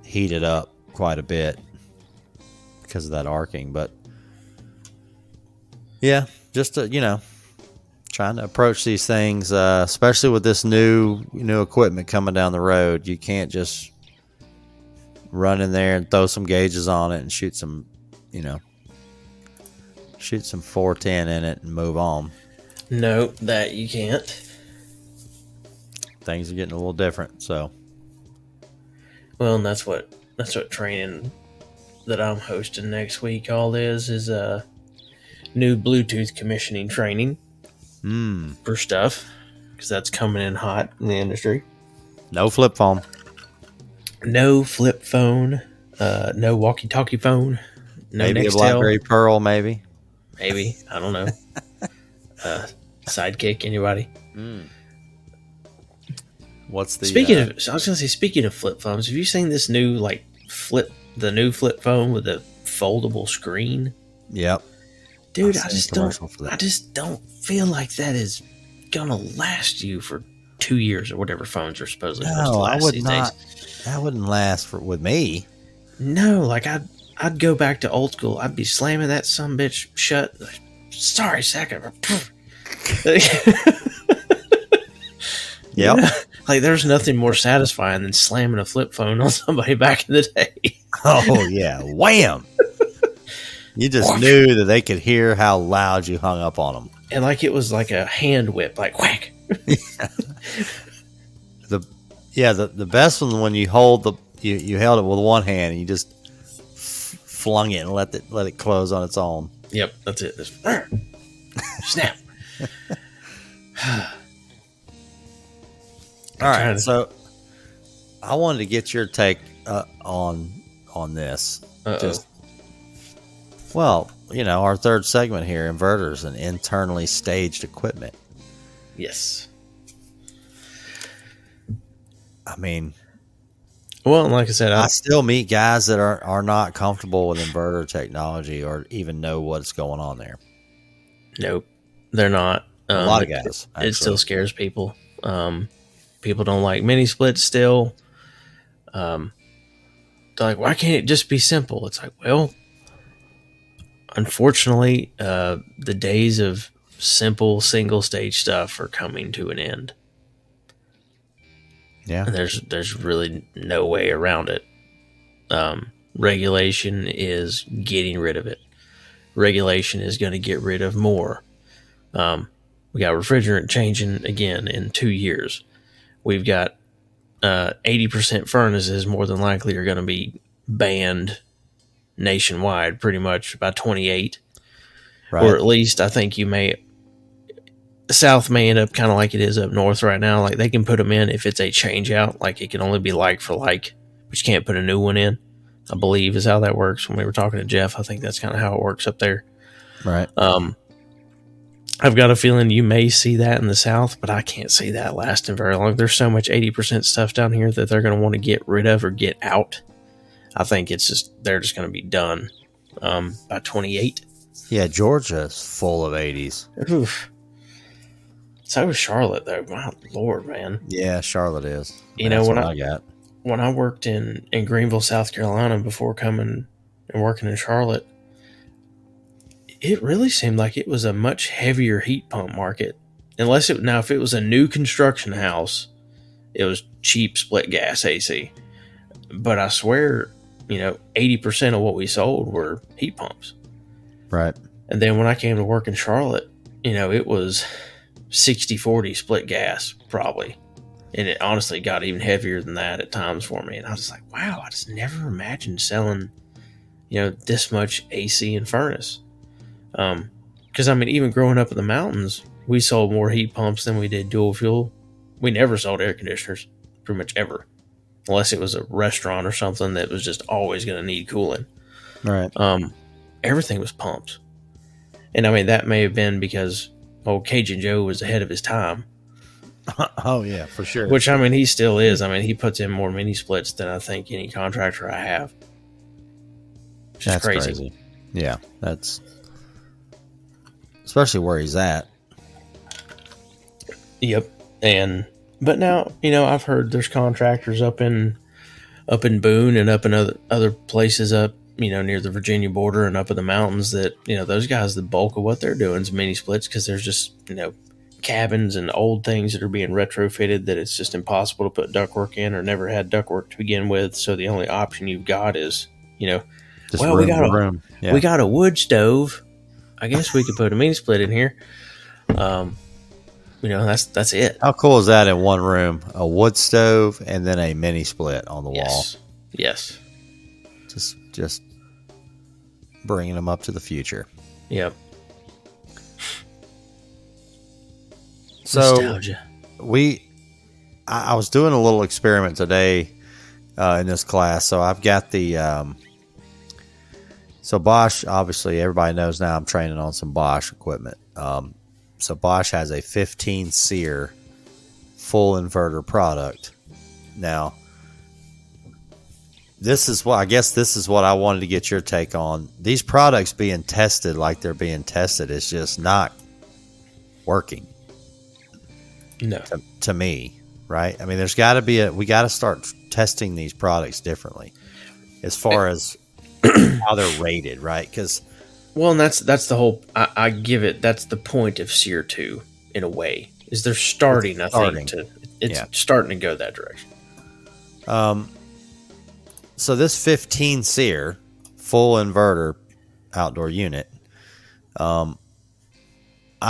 B: heated up quite a bit because of that arcing. But yeah, just trying to approach these things, especially with this new equipment coming down the road. You can't just run in there and throw some gauges on it and shoot some 410 in it and move on.
A: No, that you can't.
B: Things are getting a little different, so.
A: Well, and that's what training that I'm hosting next week all is a new Bluetooth commissioning training for stuff, because that's coming in hot in the industry.
B: No flip phone.
A: No flip phone. No walkie-talkie phone. No
B: maybe
A: Nextel.
B: A BlackBerry Pearl, maybe.
A: Maybe. I don't know. Sidekick, anybody?
B: What's the
A: Speaking of, I was gonna say, speaking of flip phones, have you seen this new the new flip phone with the foldable screen?
B: Yep.
A: Dude,
B: I've
A: I
B: seen a
A: just
B: commercial
A: don't.
B: for that.
A: I just don't feel like that is gonna last you for 2 years or whatever phones are supposedly supposed to
B: No, I
A: last
B: would
A: these
B: not.
A: days.
B: That wouldn't last with me.
A: No, like I'd go back to old school. I'd be slamming that sumbitch shut. Like, sorry, second.
B: Yep.
A: Yeah. Like there's nothing more satisfying than slamming a flip phone on somebody back in the day.
B: Oh yeah, wham! You just knew that they could hear how loud you hung up on them.
A: And like it was like a hand whip, like whack.
B: The best one when you hold you held it with one hand and you just flung it and let it close on its own.
A: Yep, that's it. Just, snap.
B: All right, so I wanted to get your take on this. Just our third segment here: inverters and internally staged equipment.
A: Yes.
B: I mean,
A: well, like I said,
B: I still meet guys that are not comfortable with inverter technology or even know what's going on there.
A: Nope, they're not.
B: A lot of guys. Actually.
A: It still scares people. People don't like mini splits still. They're like, why can't it just be simple? It's like, well, unfortunately, the days of simple single stage stuff are coming to an end.
B: Yeah.
A: And there's really no way around it. Regulation is getting rid of it. Regulation is going to get rid of more. We got refrigerant changing again in 2 years. We've got 80% furnaces more than likely are going to be banned nationwide pretty much by 28. Right. Or at least I think South may end up kind of like it is up north right now. Like they can put them in if it's a change out, like it can only be like for like, but you can't put a new one in, I believe is how that works. When we were talking to Jeff, I think that's kind of how it works up there.
B: Right.
A: I've got a feeling you may see that in the South, but I can't see that lasting very long. There's so much 80% stuff down here that they're going to want to get rid of or get out. I think they're just going to be done by 28.
B: Yeah, Georgia's full of 80s.
A: Oof. So is Charlotte, though. My Lord, man.
B: Yeah, Charlotte is.
A: When I worked in Greenville, South Carolina, before coming and working in Charlotte, it really seemed like it was a much heavier heat pump market. If it was a new construction house, it was cheap split gas AC. But I swear, 80% of what we sold were heat pumps.
B: Right.
A: And then when I came to work in Charlotte, it was 60-40 split gas, probably. And it honestly got even heavier than that at times for me. And I was like, wow, I just never imagined selling, this much AC and furnace. Because, even growing up in the mountains, we sold more heat pumps than we did dual fuel. We never sold air conditioners, pretty much ever. Unless it was a restaurant or something that was just always going to need cooling.
B: Right.
A: Everything was pumps. And, that may have been because old Cajun Joe was ahead of his time.
B: Oh, yeah, for sure.
A: Which, he still is. He puts in more mini splits than I think any contractor I have.
B: That's crazy. Yeah, that's... Especially where he's at.
A: Yep. But now, I've heard there's contractors up in Boone and up in other places up, near the Virginia border and up in the mountains that, those guys, the bulk of what they're doing is mini splits because there's just, cabins and old things that are being retrofitted that it's just impossible to put ductwork in or never had ductwork to begin with. So the only option you've got is,
B: just we
A: got a wood stove. I guess we could put a mini split in here. That's it.
B: How cool is that in one room? A wood stove and then a mini split on the wall.
A: Yes.
B: Just bringing them up to the future.
A: Yep.
B: So
A: nostalgia.
B: I was doing a little experiment today in this class. So I've got the so Bosch, obviously everybody knows now I'm training on some Bosch equipment. So Bosch has a 15 SEER full inverter product. Now, this is what I wanted to get your take on. These products being tested like they're being tested is just not working.
A: No.
B: To me, right? I mean, there's got to be we got to start testing these products differently as far as how they're rated, right? Because
A: and that's the whole. I give it. That's the point of SEER 2 in a way. Is they're starting? I think it's starting to go that direction.
B: So this 15 SEER full inverter outdoor unit, I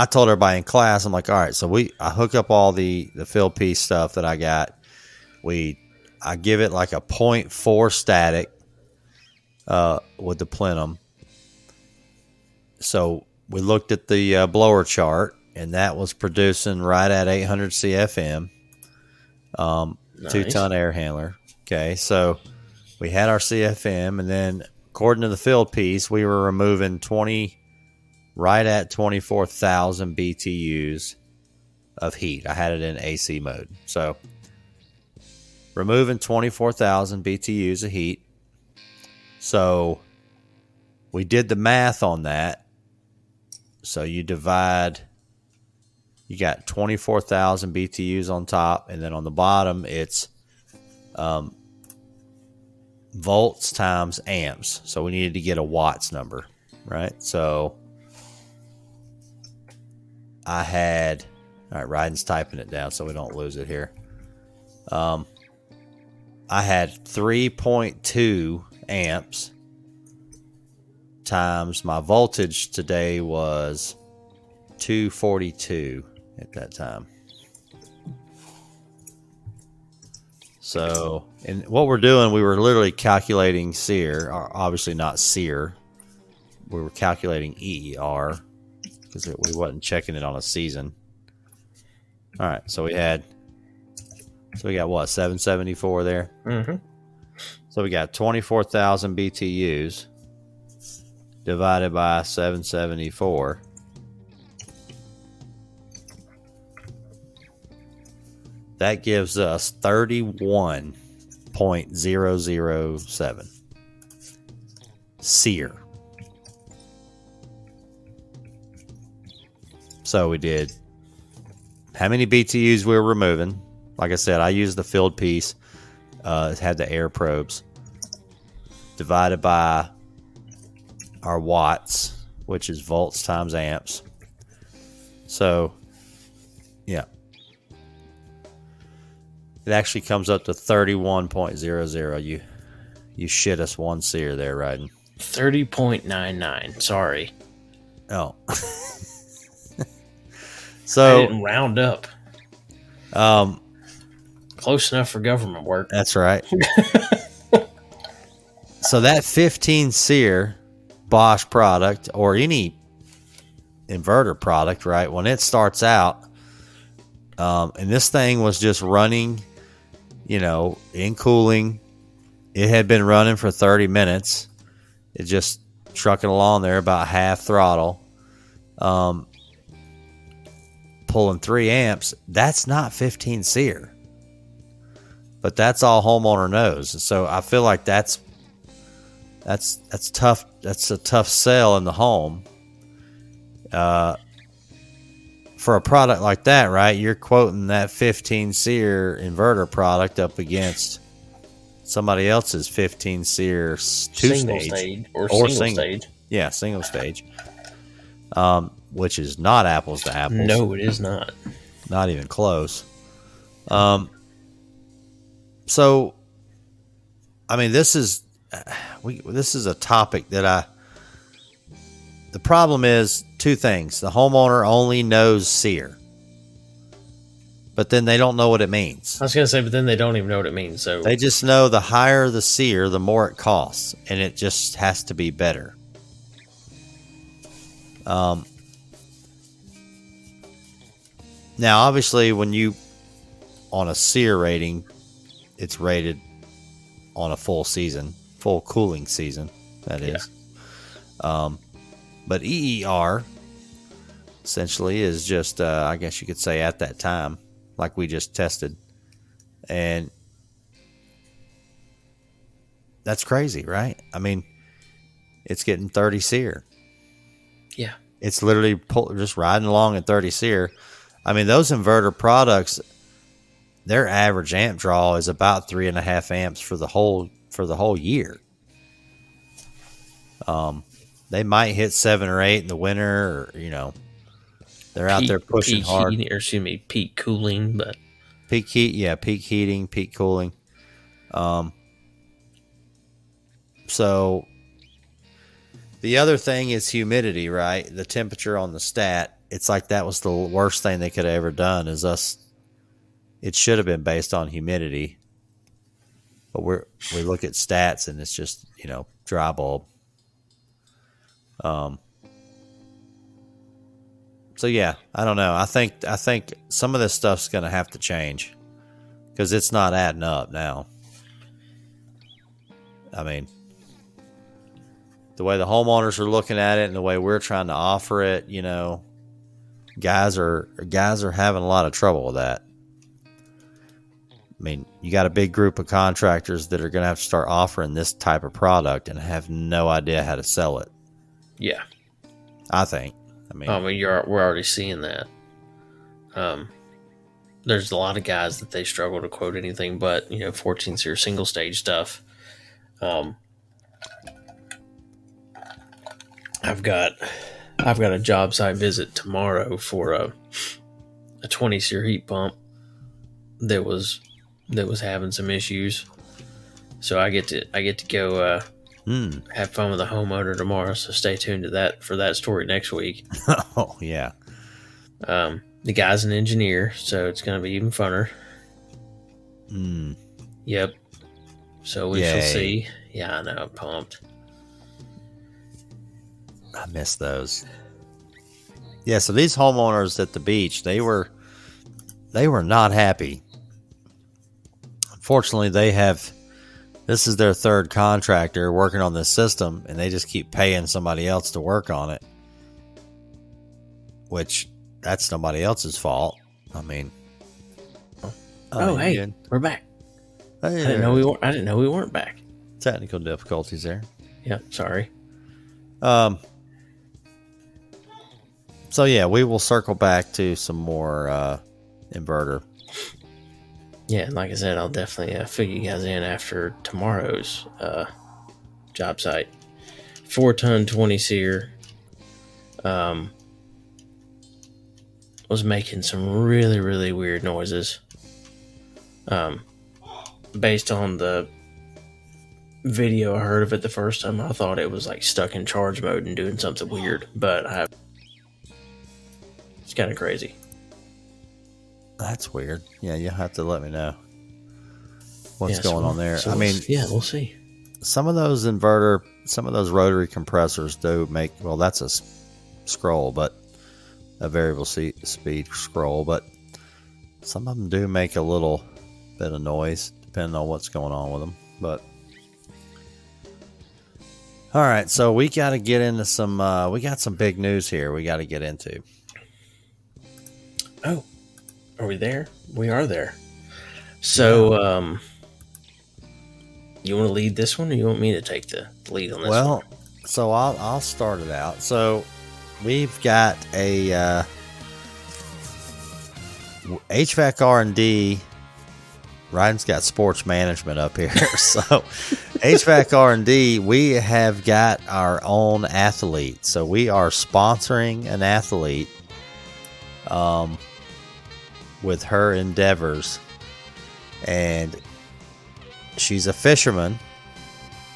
B: told everybody in class, I'm like, all right, so I hook up all the field piece stuff that I got. I give it like a 0.4 static with the plenum. So we looked at the blower chart, and that was producing right at 800 CFM, nice. 2-ton air handler. Okay, so we had our CFM, and then according to the field piece, we were removing right at 24,000 BTUs of heat. I had it in AC mode. So removing 24,000 BTUs of heat. So we did the math on that. So you got 24,000 BTUs on top, and then on the bottom it's volts times amps. So we needed to get a watts number, right? So all right, Rhydon's typing it down so we don't lose it here. I had 3.2 amps times my voltage today was 242 at that time. So, and what we're doing, we were literally calculating SEER, or obviously not SEER. We were calculating EER because we wasn't checking it on a season. All right, so we got what, 774 there?
A: Mm-hmm.
B: So we got 24,000 BTUs divided by 774. That gives us 31.007 SEER. So we did how many BTUs we were removing. Like I said, I used the filled piece. It had the air probes. Divided by our watts, which is volts times amps. So, yeah. It actually comes up to 31.00. You shit us one SEER there, Rhydon.
A: 30.99. Sorry.
B: Oh. So
A: I didn't round up. Close enough for government work.
B: That's right. So that 15 SEER Bosch product or any inverter product, right? When it starts out, and this thing was just running, in cooling. It had been running for 30 minutes. It just trucking along there about half throttle. Pulling 3 amps, that's not 15 SEER. But that's all homeowner knows. So I feel like that's tough. That's a tough sell in the home. For a product like that, right? You're quoting that 15 SEER inverter product up against somebody else's 15 SEER
A: single stage.
B: Yeah, single stage. Which is not apples to apples.
A: No, it is not.
B: Not even close. So, I mean, this is a topic that the problem is two things. The homeowner only knows SEER, but then they don't know what it means.
A: I was going to say, but then they don't even know what it means. So
B: they just know the higher the SEER, the more it costs, and it just has to be better. Now, obviously, when you on a SEER rating, it's rated on a full cooling season, that is. But EER essentially is just, I guess you could say at that time. like we just tested. And that's crazy, right? I mean, it's getting 30 SEER.
A: Yeah.
B: It's literally just riding along at 30 SEER. I mean, those inverter products, their average amp draw is about 3.5 amps for the whole year. They might hit 7 or 8 in the winter, or they're out there pushing hard.
A: Heating, or excuse me, peak cooling, but
B: peak heat, peak heating, peak cooling. So the other thing is humidity, right? The temperature on the stat. It's like that was the worst thing they could have ever done. It should have been based on humidity, but we look at stats and it's just dry bulb. So yeah, I don't know. I think some of this stuff's going to have to change because it's not adding up now. I mean, the way the homeowners are looking at it and the way we're trying to offer it, guys are having a lot of trouble with that. I mean, you got a big group of contractors that are going to have to start offering this type of product and have no idea how to sell it.
A: Yeah,
B: I think.
A: we're already seeing that. There's a lot of guys that they struggle to quote anything but 14 SEER single stage stuff. I've got a job site visit tomorrow for a 20 SEER heat pump that was having some issues. So I get to go have fun with the homeowner tomorrow. So stay tuned to for that story next week.
B: Oh yeah.
A: The guy's an engineer, so it's going to be even funner. Yep. So we shall see. Yeah, I know. I'm pumped.
B: I miss those. Yeah, so these homeowners at the beach, they were not happy. Unfortunately, this is their third contractor working on this system, and they just keep paying somebody else to work on it, which that's nobody else's fault. I mean,
A: hey, we're back.
B: Hey,
A: I didn't know we weren't back.
B: Technical difficulties there.
A: Yeah, sorry.
B: So yeah, we will circle back to some more inverter.
A: Yeah, and like I said, I'll definitely fill you guys in after tomorrow's job site. 4-ton 20 SEER. Was making some really, really weird noises. Based on the video I heard of it the first time, I thought it was like stuck in charge mode and doing something weird, but it's kind of crazy.
B: That's weird. Yeah, you'll have to let me know what's going on there.
A: So we'll see.
B: Some of those rotary compressors do make, well, that's a scroll, but a variable speed scroll, but some of them do make a little bit of noise depending on what's going on with them. But all right, so we got to get into we got some big news here we got to get into.
A: Oh, are we there? We are there. So, you want to lead this one, or you want me to take the lead on this one?
B: Well, so I'll start it out. So we've got a HVAC R&D. Ryan's got sports management up here. So HVAC R&D, we have got our own athlete. So we are sponsoring an athlete with her endeavors. And she's a fisherman.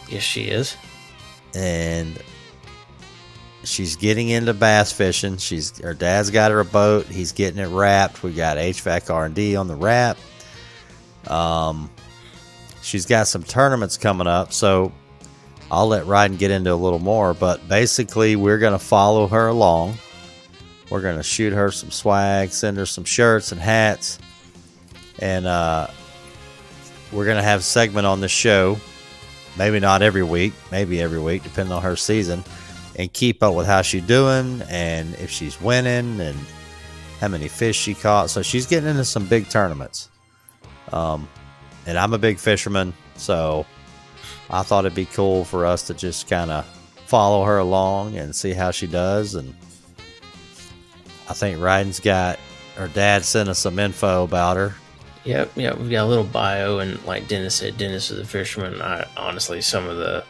A: Yes, she is.
B: And she's getting into bass fishing. Her dad's got her a boat. He's getting it wrapped. We got HVAC R&D on the wrap. She's got some tournaments coming up, so I'll let Ryan get into a little more. But basically, we're going to follow her along. We're going to shoot her some swag, send her some shirts and hats, and we're going to have a segment on the show. Maybe not every week, maybe every week, depending on her season, and keep up with how she's doing and if she's winning and how many fish she caught. So she's getting into some big tournaments. And I'm a big fisherman, so I thought it'd be cool for us to just kind of follow her along and see how she does. And I think Rhydon's got her dad sent us some info about her.
A: Yep, we've got a little bio, and like Dennis said, Dennis is a fisherman. I honestly, some of the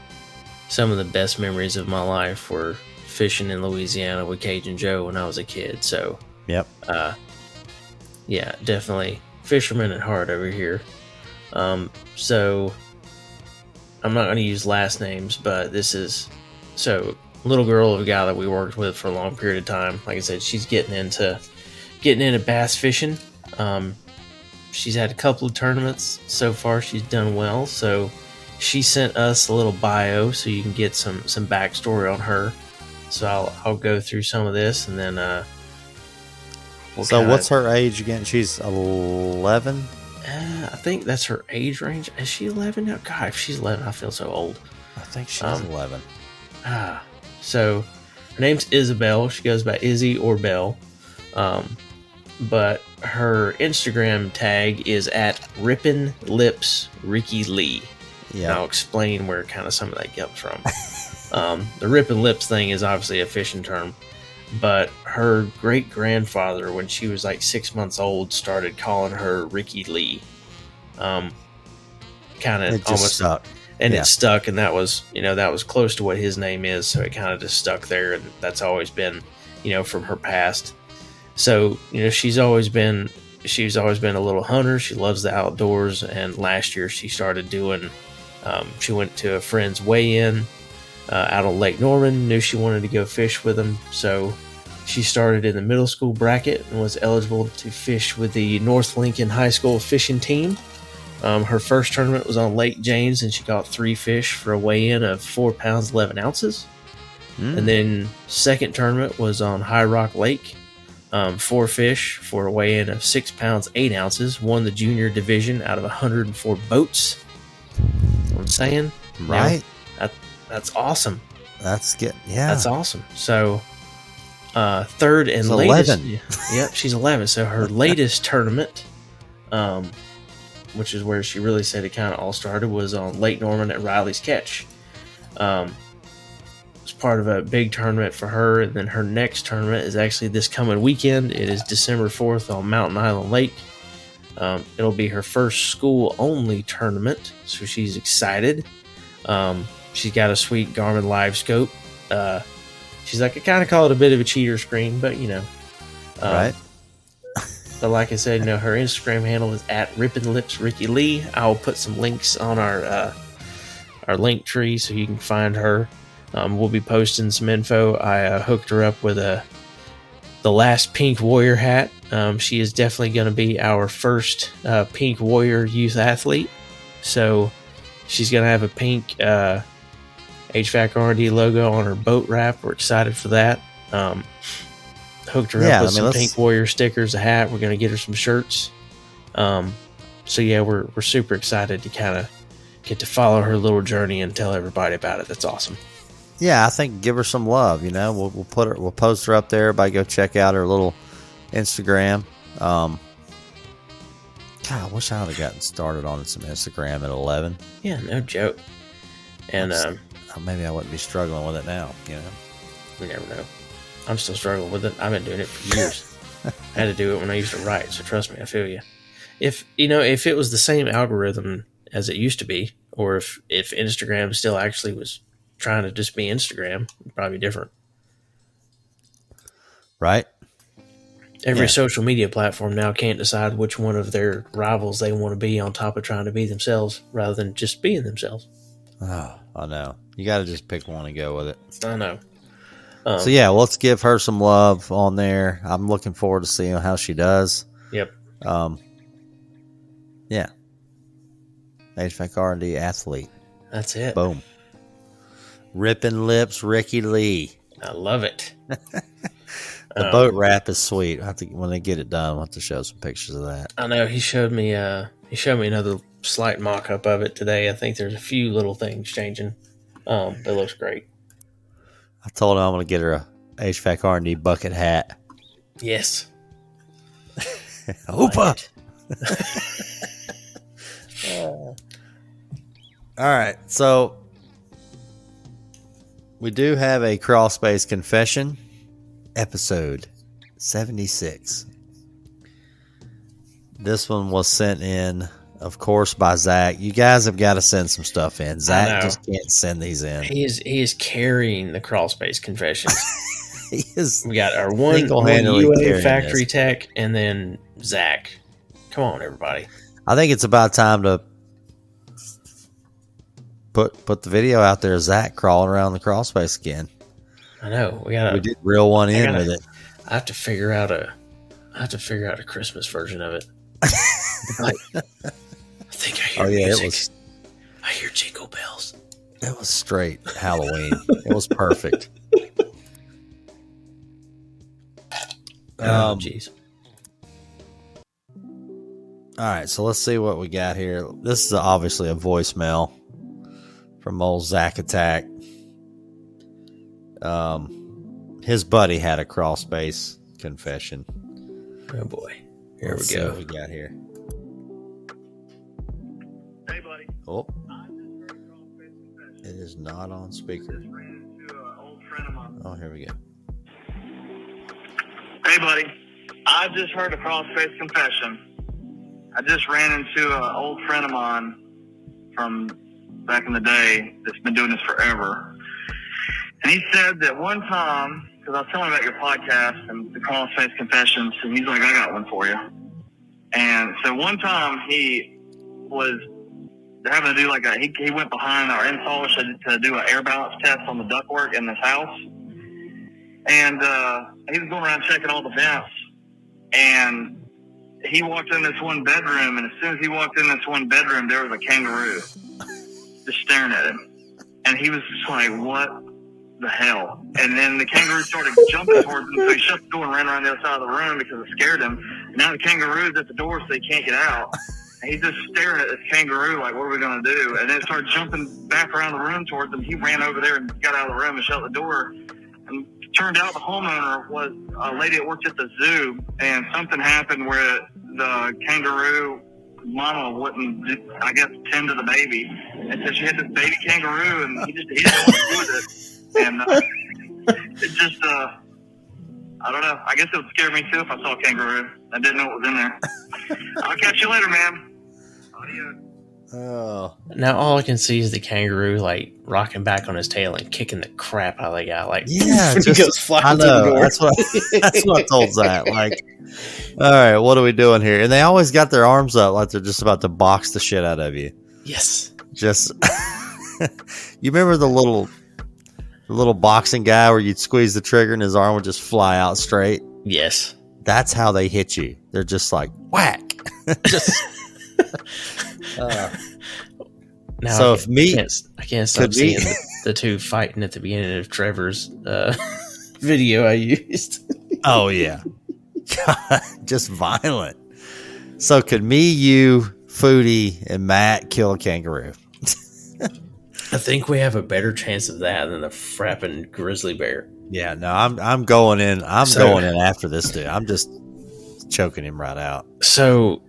A: best memories of my life were fishing in Louisiana with Cajun Joe when I was a kid. So,
B: Yep.
A: Yeah, definitely fisherman at heart over here. So I'm not going to use last names, but this is little girl of a guy that we worked with for a long period of time. Like I said, she's getting into bass fishing. She's had a couple of tournaments so far. She's done well. So she sent us a little bio so you can get some backstory on her. So I'll go through some of this, and then
B: what's her age again? She's 11.
A: I think that's her age range. Is she 11 now? God, if she's 11, I feel so old.
B: I think she's 11.
A: So her name's Isabel. She goes by Izzy or Belle. But her Instagram tag is at Rippin' Lips Ricky Lee. Yeah. I'll explain where kind of some of that comes from. The Rippin' Lips thing is obviously a fishing term, but her great grandfather, when she was like 6 months old, started calling her Ricky Lee. Kind of almost
B: stuck.
A: And it stuck, and that was close to what his name is, so it kind of just stuck there, and that's always been, from her past. So, she's always been a little hunter. She loves the outdoors, and last year she started doing, she went to a friend's weigh-in out on Lake Norman, knew she wanted to go fish with him, so she started in the middle school bracket and was eligible to fish with the North Lincoln High School fishing team. Her first tournament was on Lake James, and she caught 3 fish for a weigh-in of 4 pounds 11 ounces. And then second tournament was on High Rock Lake, 4 fish for a weigh-in of 6 pounds 8 ounces. Won the junior division out of 104 boats. You know what I'm saying?
B: Right.
A: That's awesome.
B: That's good. Yeah.
A: That's awesome. So, third and latest.
B: 11.
A: Yep, she's 11. So her latest tournament, which is where she really said it kind of all started, was on Lake Norman at Riley's Catch. It's part of a big tournament for her, and then her next tournament is actually this coming weekend. It is December 4th on Mountain Island Lake. It'll be her first school-only tournament, so she's excited. She's got a sweet Garmin Live Scope. She's like, I kind of call it a bit of a cheater screen, but
B: right.
A: But like I said, her Instagram handle is at Rippin' Lips Ricky Lee. I'll put some links on our link tree so you can find her. We'll be posting some info. I hooked her up with the last Pink Warrior hat. She is definitely going to be our first Pink Warrior youth athlete. So she's going to have a pink HVAC R&D logo on her boat wrap. We're excited for that. Hooked her up with some Pink Warrior stickers, a hat. We're going to get her some shirts. So yeah, we're super excited to kind of get to follow her little journey and tell everybody about it. That's awesome.
B: Yeah, I think give her some love. We'll post her up there. Everybody go check out her little Instagram. God, I wish I would have gotten started on some Instagram at 11.
A: Yeah, no joke. And
B: maybe I wouldn't be struggling with it now.
A: We never know. I'm still struggling with it. I've been doing it for years. I had to do it when I used to write, so trust me, I feel you. If it was the same algorithm as it used to be, or if Instagram still actually was trying to just be Instagram, it'd probably be different.
B: Right?
A: Every social media platform now can't decide which one of their rivals they want to be on top of trying to be themselves rather than just being themselves.
B: Oh, I know. You got to just pick one and go with it.
A: I know.
B: So yeah, let's give her some love on there. I'm looking forward to seeing how she does.
A: Yep.
B: Yeah. HVAC R&D athlete.
A: That's it.
B: Boom. Rippin' Lips Ricky Lee.
A: I love it.
B: The boat wrap is sweet. When they get it done, I'll have to show some pictures of that.
A: I know. He showed me another slight mock-up of it today. I think there's a few little things changing. It looks great.
B: I told him I'm going to get her a HVAC R&D bucket hat.
A: Yes.
B: Hoopa. All right, so we do have a crawl space confession, episode 76. This one was sent in, of course, by Zach. You guys have got to send some stuff in. Zach just can't send these in.
A: He is carrying the crawl space confessions.
B: He is.
A: We got our one UA factory tech, and then Zach. Come on, everybody.
B: I think it's about time to put the video out there of Zach crawling around the crawl space again.
A: I know. We
B: did reel one in with it.
A: I have to figure out a Christmas version of it. I think I hear music. I hear jingle bells.
B: It was straight Halloween. It was perfect.
A: Oh, jeez.
B: All right, so let's see what we got here. This is obviously a voicemail from old Zach Attack. His buddy had a crawl space confession.
A: Oh boy. Here
B: Let's
A: we go.
B: See what we got here.
C: Hey, buddy.
B: Oh. It is not on speaker. Oh, here we go.
C: Hey, buddy. I just heard a crawl space confession. I just ran into an old friend of mine from back in the day that's been doing this forever. And he said that one time, because I was telling him about your podcast and the crawl space confessions, and he's like, I got one for you. And so one time he was having to do he went behind our installers to do an air balance test on the ductwork in this house. And he was going around checking all the vents. And he walked in this one bedroom, and as soon as he walked in this one bedroom, there was a kangaroo just staring at him. And he was just like, what the hell? And then the kangaroo started jumping towards him, so he shut the door and ran around the other side of the room because it scared him. And now the kangaroo's at the door, so he can't get out. And he's just staring at this kangaroo like, what are we going to do? And then it started jumping back around the room towards him. He ran over there and got out of the room and shut the door. And it turned out the homeowner was a lady that worked at the zoo, and something happened where the kangaroo mama wouldn't, I guess, tend to the baby. And so she had this baby kangaroo, and he didn't know what to do with it. And it just, I don't know. I guess it would scare me too if I saw a kangaroo. I didn't know what was in there. I'll catch you later, man. Adios.
B: Oh.
A: Now all I can see is the kangaroo like rocking back on his tail and kicking the crap out of the guy. Like,
B: yeah,
A: he goes flying through the door.
B: That's what I told Zach. Like, all right, what are we doing here? And they always got their arms up like they're just about to box the shit out of you.
A: Yes.
B: Just you remember the little boxing guy where you'd squeeze the trigger and his arm would just fly out straight?
A: Yes.
B: That's how they hit you. They're just like whack. Just
A: now
B: so
A: I can't stop seeing the two fighting at the beginning of Trevor's video I used.
B: Oh yeah. God, just violent. So could me, you, Foodie, and Matt kill a kangaroo?
A: I think we have a better chance of that than the frapping grizzly bear.
B: Yeah, no, I'm going in. Going in after this dude. I'm just choking him right out.
A: So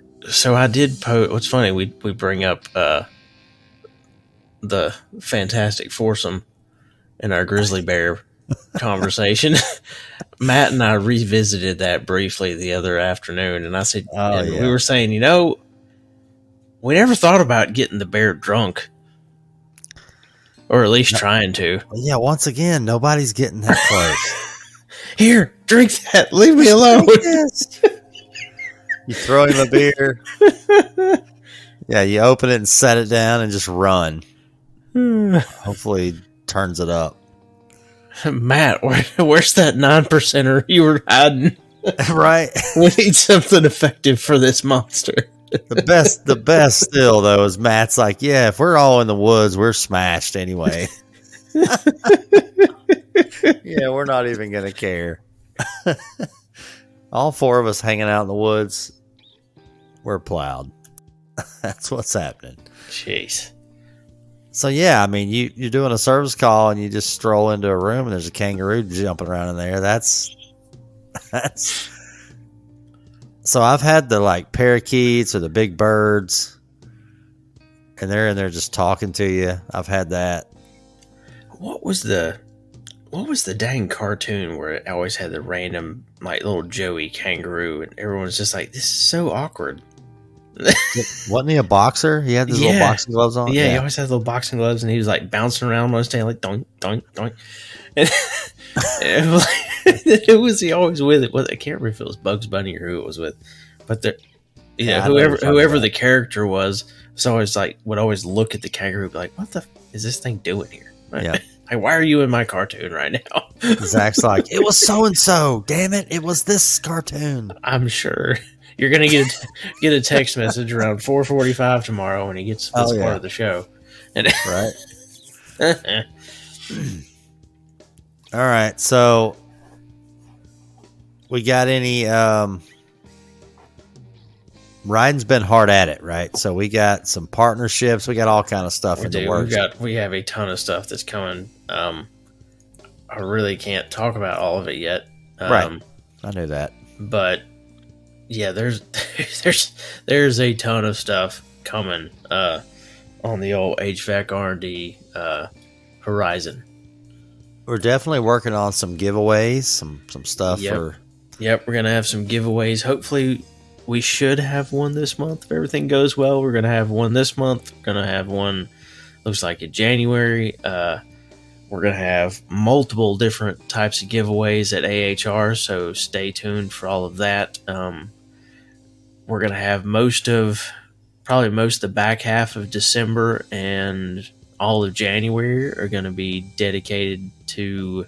A: I did post. What's funny, we bring up the Fantastic Foursome in our grizzly bear conversation. Matt and I revisited that briefly the other afternoon, and I said, we were saying, we never thought about getting the bear drunk, or at least trying to.
B: Yeah, once again, nobody's getting that close.
A: Here, drink that. Leave me alone.
B: You throw him a beer. Yeah, you open it and set it down and just run. Hopefully he turns it up.
A: Matt, where's that 9%er you were hiding?
B: Right.
A: We need something effective for this monster.
B: The best still though is Matt's like, yeah, if we're all in the woods, we're smashed anyway. Yeah, we're not even gonna care. All four of us hanging out in the woods, we're plowed. That's what's happening.
A: Jeez.
B: So yeah, I mean, you're doing a service call and you just stroll into a room and there's a kangaroo jumping around in there. That's So I've had the like parakeets or the big birds, and they're in there just talking to you. I've had that.
A: What was the dang cartoon where it always had the random like little Joey kangaroo, and everyone's just like, this is so awkward.
B: Wasn't he a boxer? He had these little boxing gloves on.
A: Yeah, he always had little boxing gloves, and he was like bouncing around most day, like doink doink doink. And it was he always with it? I can't remember if it was Bugs Bunny or who it was with, but whoever the character was always like would always look at the kangaroo, and be like, what the is this thing doing here?
B: Yeah.
A: Like, why are you in my cartoon right now?
B: Zach's like, it was so and so. Damn it, it was this cartoon.
A: I'm sure you're gonna get a text message around 4:45 tomorrow when he gets this part of the show. And
B: Right. All right, so we got any? Rhydon's been hard at it, right? So we got some partnerships. We got all kind of stuff in the works.
A: We have a ton of stuff that's coming. I really can't talk about all of it yet.
B: Right, I knew that,
A: but yeah, there's a ton of stuff coming on the old HVAC R&D horizon.
B: We're definitely working on some giveaways, some stuff.
A: Yep, we're gonna have some giveaways. Hopefully, we should have one this month if everything goes well. We're gonna have one this month. We're gonna have one. Looks like in January. We're gonna have multiple different types of giveaways at AHR, so stay tuned for all of that. We're gonna have probably most of the back half of December and all of January are going to be dedicated to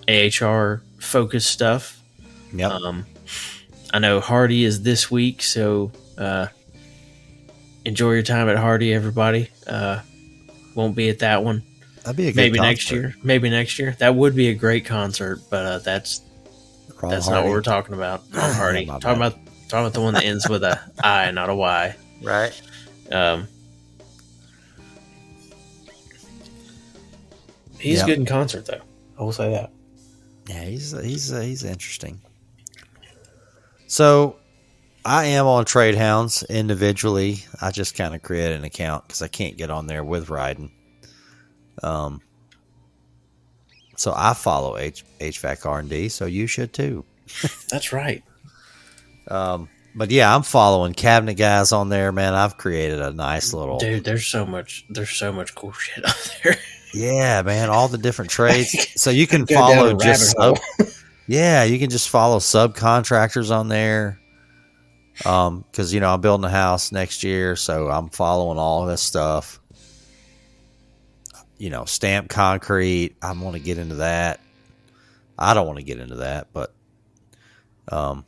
A: AHR focused stuff.
B: Yep.
A: I know Hardy is this week, so enjoy your time at Hardy, everybody. Won't be at that one.
B: That'd be a good
A: maybe
B: concert.
A: Maybe next year. That would be a great concert, but that's not what we're talking about on Hardy. talking about the one that ends with a I, not a Y.
B: Right.
A: He's good in concert, though. I will say that.
B: Yeah, he's interesting. So, I am on Trade Hounds individually. I just kind of created an account because I can't get on there with Rhydon. So I follow HVAC R&D, so you should too.
A: That's right.
B: But yeah, I'm following cabinet guys on there, man. I've created a nice little
A: dude. There's so much cool shit out there.
B: Yeah, man, all the different trades. So you can follow just you can just follow subcontractors on there. Because I'm building a house next year, so I'm following all this stuff. Stamped concrete. I want to get into that. I don't want to get into that, but
A: 13,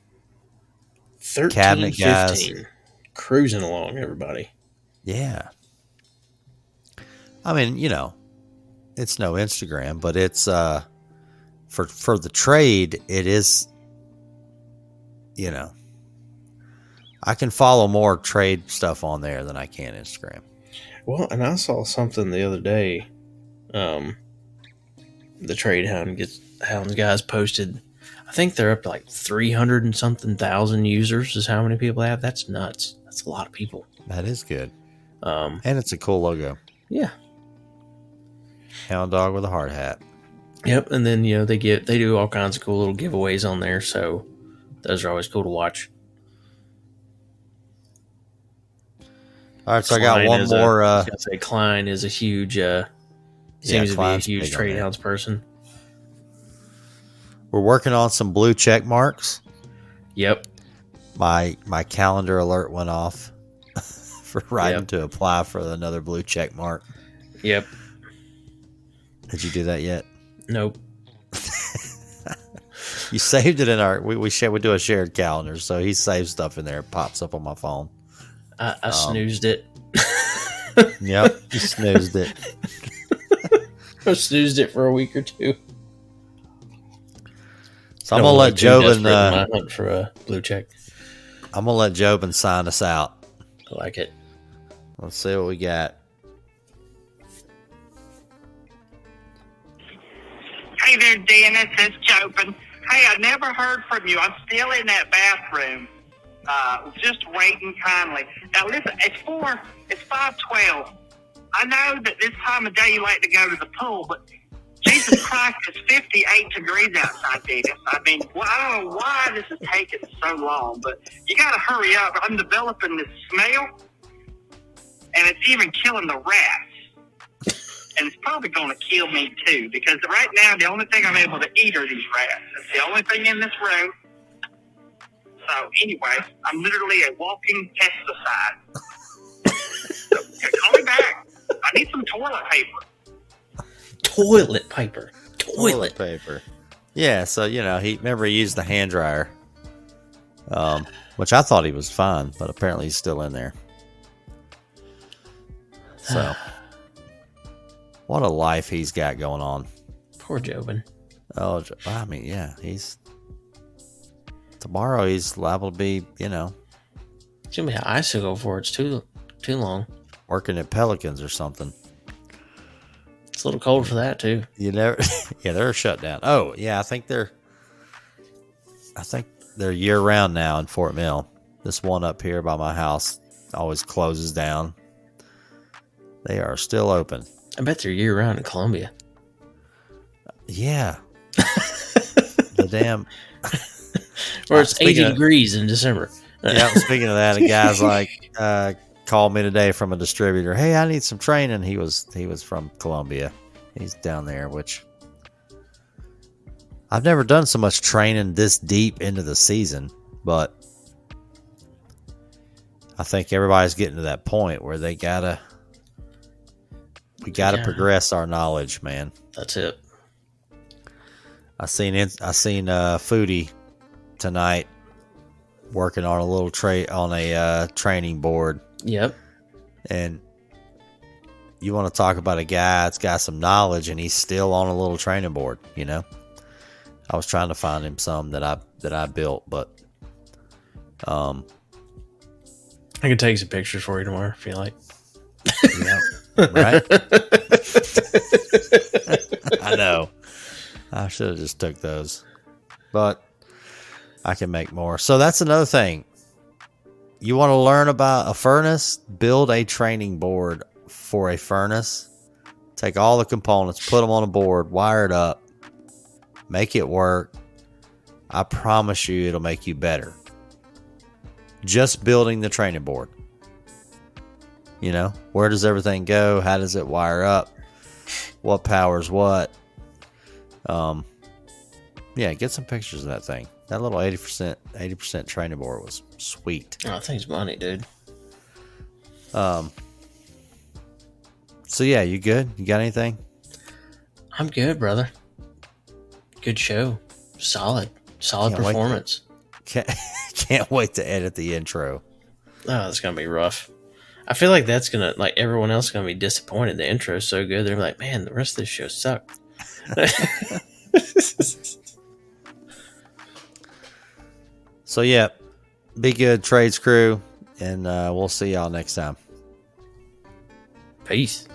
B: cabinet
A: 15,
B: guys
A: cruising along, everybody.
B: Yeah. I mean, it's no Instagram, but it's for the trade, it is. I can follow more trade stuff on there than I can Instagram.
A: Well, and I saw something the other day. The Trade Hounds guys posted. I think they're up to like 300 and something thousand users. Is how many people they have? That's nuts. That's a lot of people.
B: That is good. And it's a cool logo.
A: Yeah.
B: Hound dog with a hard hat.
A: Yep. And then they do all kinds of cool little giveaways on there. So those are always cool to watch.
B: All right, so I got one more.
A: I was going to say Klein is a huge, seems to be a huge Trade Hounds person.
B: We're working on some blue check marks.
A: Yep.
B: My calendar alert went off for Rhydon to apply for another blue check mark.
A: Yep.
B: Did you do that yet?
A: Nope.
B: You saved it in our we do a shared calendar, so he saves stuff in there. It pops up on my phone.
A: I snoozed it.
B: Yep, you snoozed it.
A: I snoozed it for a week or two.
B: So I'm gonna let Jobin
A: hunt for a blue check.
B: I'm gonna let Jobin sign us out.
A: I like it.
B: Let's see what we got.
D: Hey there, Dennis. It's Jobin.
C: Hey, I never heard from you. I'm still in that bathroom, just waiting kindly. Now listen, it's 5:12. I know that this time of day you like to go to the pool, but Jesus Christ, it's 58 degrees outside, Dennis. I mean, well, I don't know why this is taking so long, but you got to hurry up. I'm developing this smell, and it's even killing the rats. And it's probably going to kill me, too, because right now the only thing I'm able to eat are these rats. It's the only thing in this room. So, anyway, I'm literally a walking pesticide. So, call me back. I need some toilet paper.
A: Toilet paper. Toilet
B: paper. Yeah, so, he used the hand dryer, which I thought he was fine, but apparently he's still in there. So, what a life he's got going on.
A: Poor Jobin.
B: Oh, I mean, yeah, tomorrow he's liable to be,
A: It's going to be an icicle before it's too long.
B: working at Pelicans or something.
A: It's a little cold for that, too.
B: They're shut down. Oh, yeah, I think they're year round now in Fort Mill. This one up here by my house always closes down. They are still open.
A: I bet they're year round in Columbia.
B: Yeah. The damn.
A: Where it's 80 degrees in December.
B: Yeah, speaking of that, a guy's like called me today from a distributor. Hey, I need some training. He was from Columbia. He's down there, which I've never done so much training this deep into the season, but I think everybody's getting to that point where we gotta progress our knowledge, man.
A: That's it.
B: I seen Foodie tonight working on a little training board.
A: Yep.
B: And you want to talk about a guy that's got some knowledge and he's still on a little training board, I was trying to find him some that I built, but
A: I can take some pictures for you tomorrow if you like.
B: Right? I know. I should have just took those, but I can make more. So that's another thing. You want to learn about a furnace? Build a training board for a furnace. Take all the components, put them on a board, wire it up, make it work. I promise you it'll make you better. Just building the training board. Where does everything go? How does it wire up? What powers what? Yeah, get some pictures of that thing. That little 80% training board was sweet.
A: Oh, that thing's money, dude.
B: So yeah, you good? You got anything?
A: I'm good, brother. Good show. Solid performance.
B: Can't wait to edit the intro.
A: Oh, it's gonna be rough. I feel like that's gonna, like, everyone else is gonna be disappointed. The intro's so good. They're like, man, the rest of this show sucked.
B: So yeah, be good, trades crew, and we'll see y'all next time.
A: Peace.